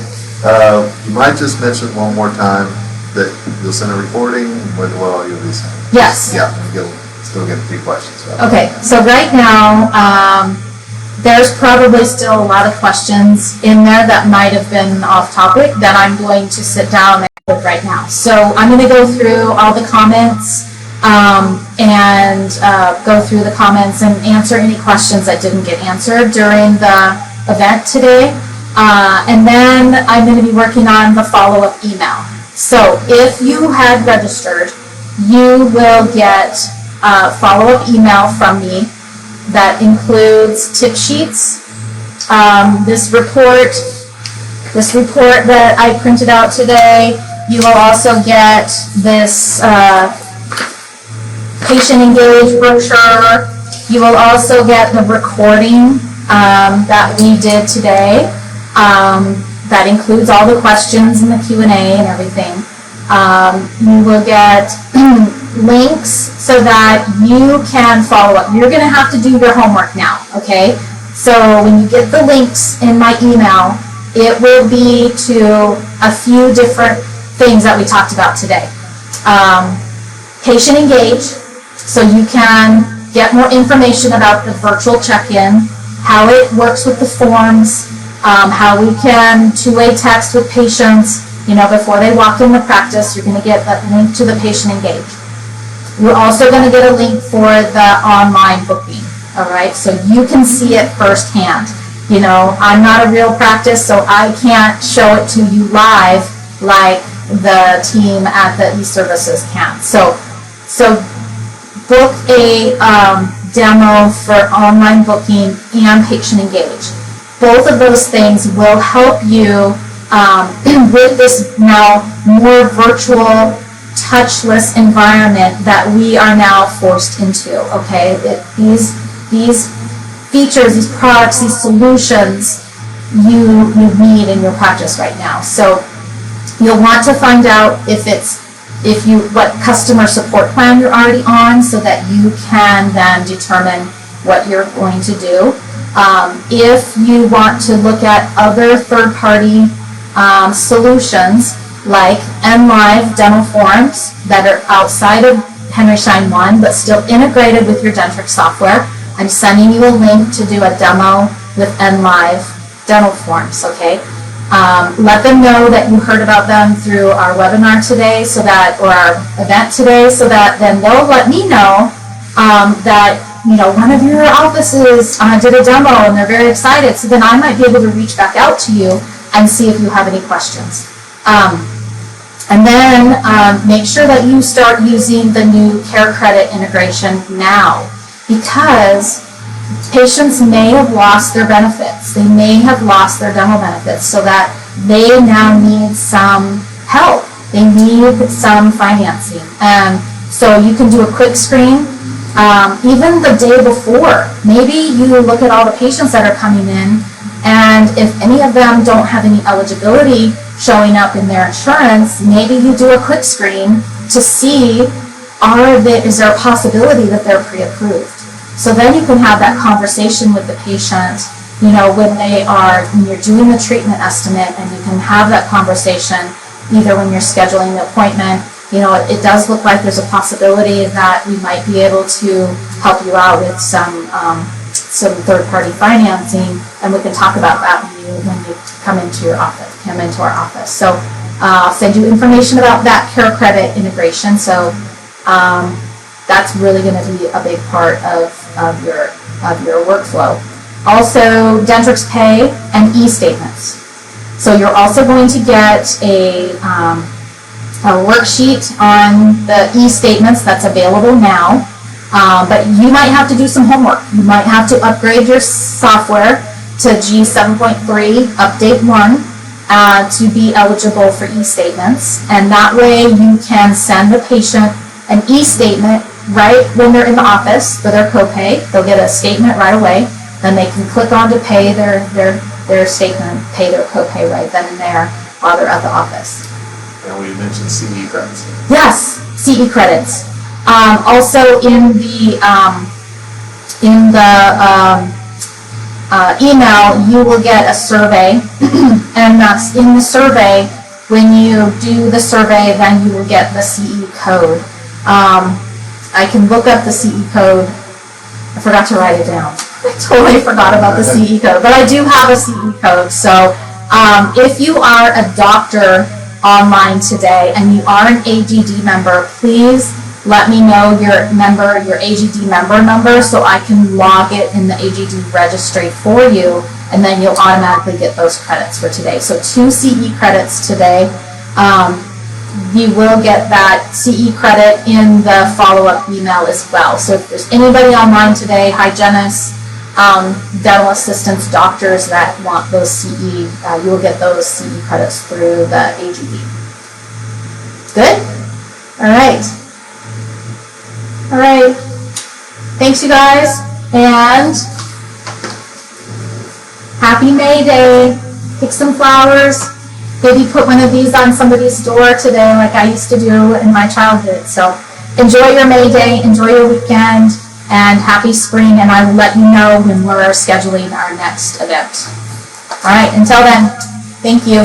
You might just mention one more time that you'll send a recording. What all you'll be saying? Yes. Yeah. You'll still get a few questions. Okay. So right now, there's probably still a lot of questions in there that might have been off topic that I'm going to sit down and with right now. So I'm going to go through all the comments and go through the comments and answer any questions that didn't get answered during the event today. And then I'm going to be working on the follow-up email. So if you had registered, you will get a follow-up email from me that includes tip sheets, this report that I printed out today. You will also get this patient engaged brochure. You will also get the recording that we did today. That includes all the questions and the Q&A and everything. You will get links so that you can follow up. You're going to have to do your homework now, okay? So when you get the links in my email, it will be to a few different things that we talked about today. Patient engage, so you can get more information about the virtual check-in, how it works with the forms, how we can two-way text with patients, before they walk in the practice. You're going to get that link to the patient engage. You're also going to get a link for the online booking, all right? So you can see it firsthand. I'm not a real practice, so I can't show it to you live like the team at the e-services can. So book a demo for online booking and patient engage. Both of those things will help you with this now more virtual, touchless environment that we are now forced into, okay? These features, these products, these solutions you need in your practice right now. So you'll want to find out what customer support plan you're already on so that you can then determine what you're going to do. If you want to look at other third-party solutions like NLive dental forms that are outside of Henry Schein One but still integrated with your Dentrix software, I'm sending you a link to do a demo with NLive dental forms, okay? Let them know that you heard about them through our webinar today, or our event today, so that then they'll let me know that one of your offices did a demo and they're very excited. So then I might be able to reach back out to you and see if you have any questions. And then make sure that you start using the new Care Credit integration now, because patients may have lost their benefits. They may have lost their dental benefits, so that they now need some help. They need some financing. So you can do a quick screen, even the day before. Maybe you look at all the patients that are coming in, and if any of them don't have any eligibility showing up in their insurance, maybe you do a quick screen to see, is there a possibility that they're pre-approved? So then you can have that conversation with the patient, when you're doing the treatment estimate, and you can have that conversation either when you're scheduling the appointment. It does look like there's a possibility that we might be able to help you out with some third-party financing, and we can talk about that when you come into our office. So I'll send you information about that Care Credit integration. So that's really going to be a big part of your workflow. Also, Dentrix Pay and e-statements. So you're also going to get a worksheet on the e-statements that's available now, but you might have to do some homework. You might have to upgrade your software to G7.3 Update 1 to be eligible for e-statements, and that way you can send the patient an e-statement right when they're in the office for their copay. They'll get a statement right away. Then they can click on to pay their statement, pay their copay right then and there while they're at the office. And we mentioned CE credits. Yes, CE credits. Also in the email, you will get a survey, and in the survey, when you do the survey, then you will get the CE code. I can look up the CE code. I forgot to write it down. I totally forgot about the CE code, but I do have a CE code. So if you are a doctor online today and you are an AGD member, please let me know your AGD member number so I can log it in the AGD registry for you, and then you'll automatically get those credits for today. So 2 CE credits today. You will get that CE credit in the follow-up email as well. So if there's anybody online today, hygienists, dental assistants, doctors that want those CE, you will get those CE credits through the AGD. Good? All right. All right. Thanks, you guys, and happy May Day. Pick some flowers. Maybe put one of these on somebody's door today like I used to do in my childhood. So enjoy your May Day, enjoy your weekend, and happy spring, and I will let you know when we're scheduling our next event. All right, until then, thank you.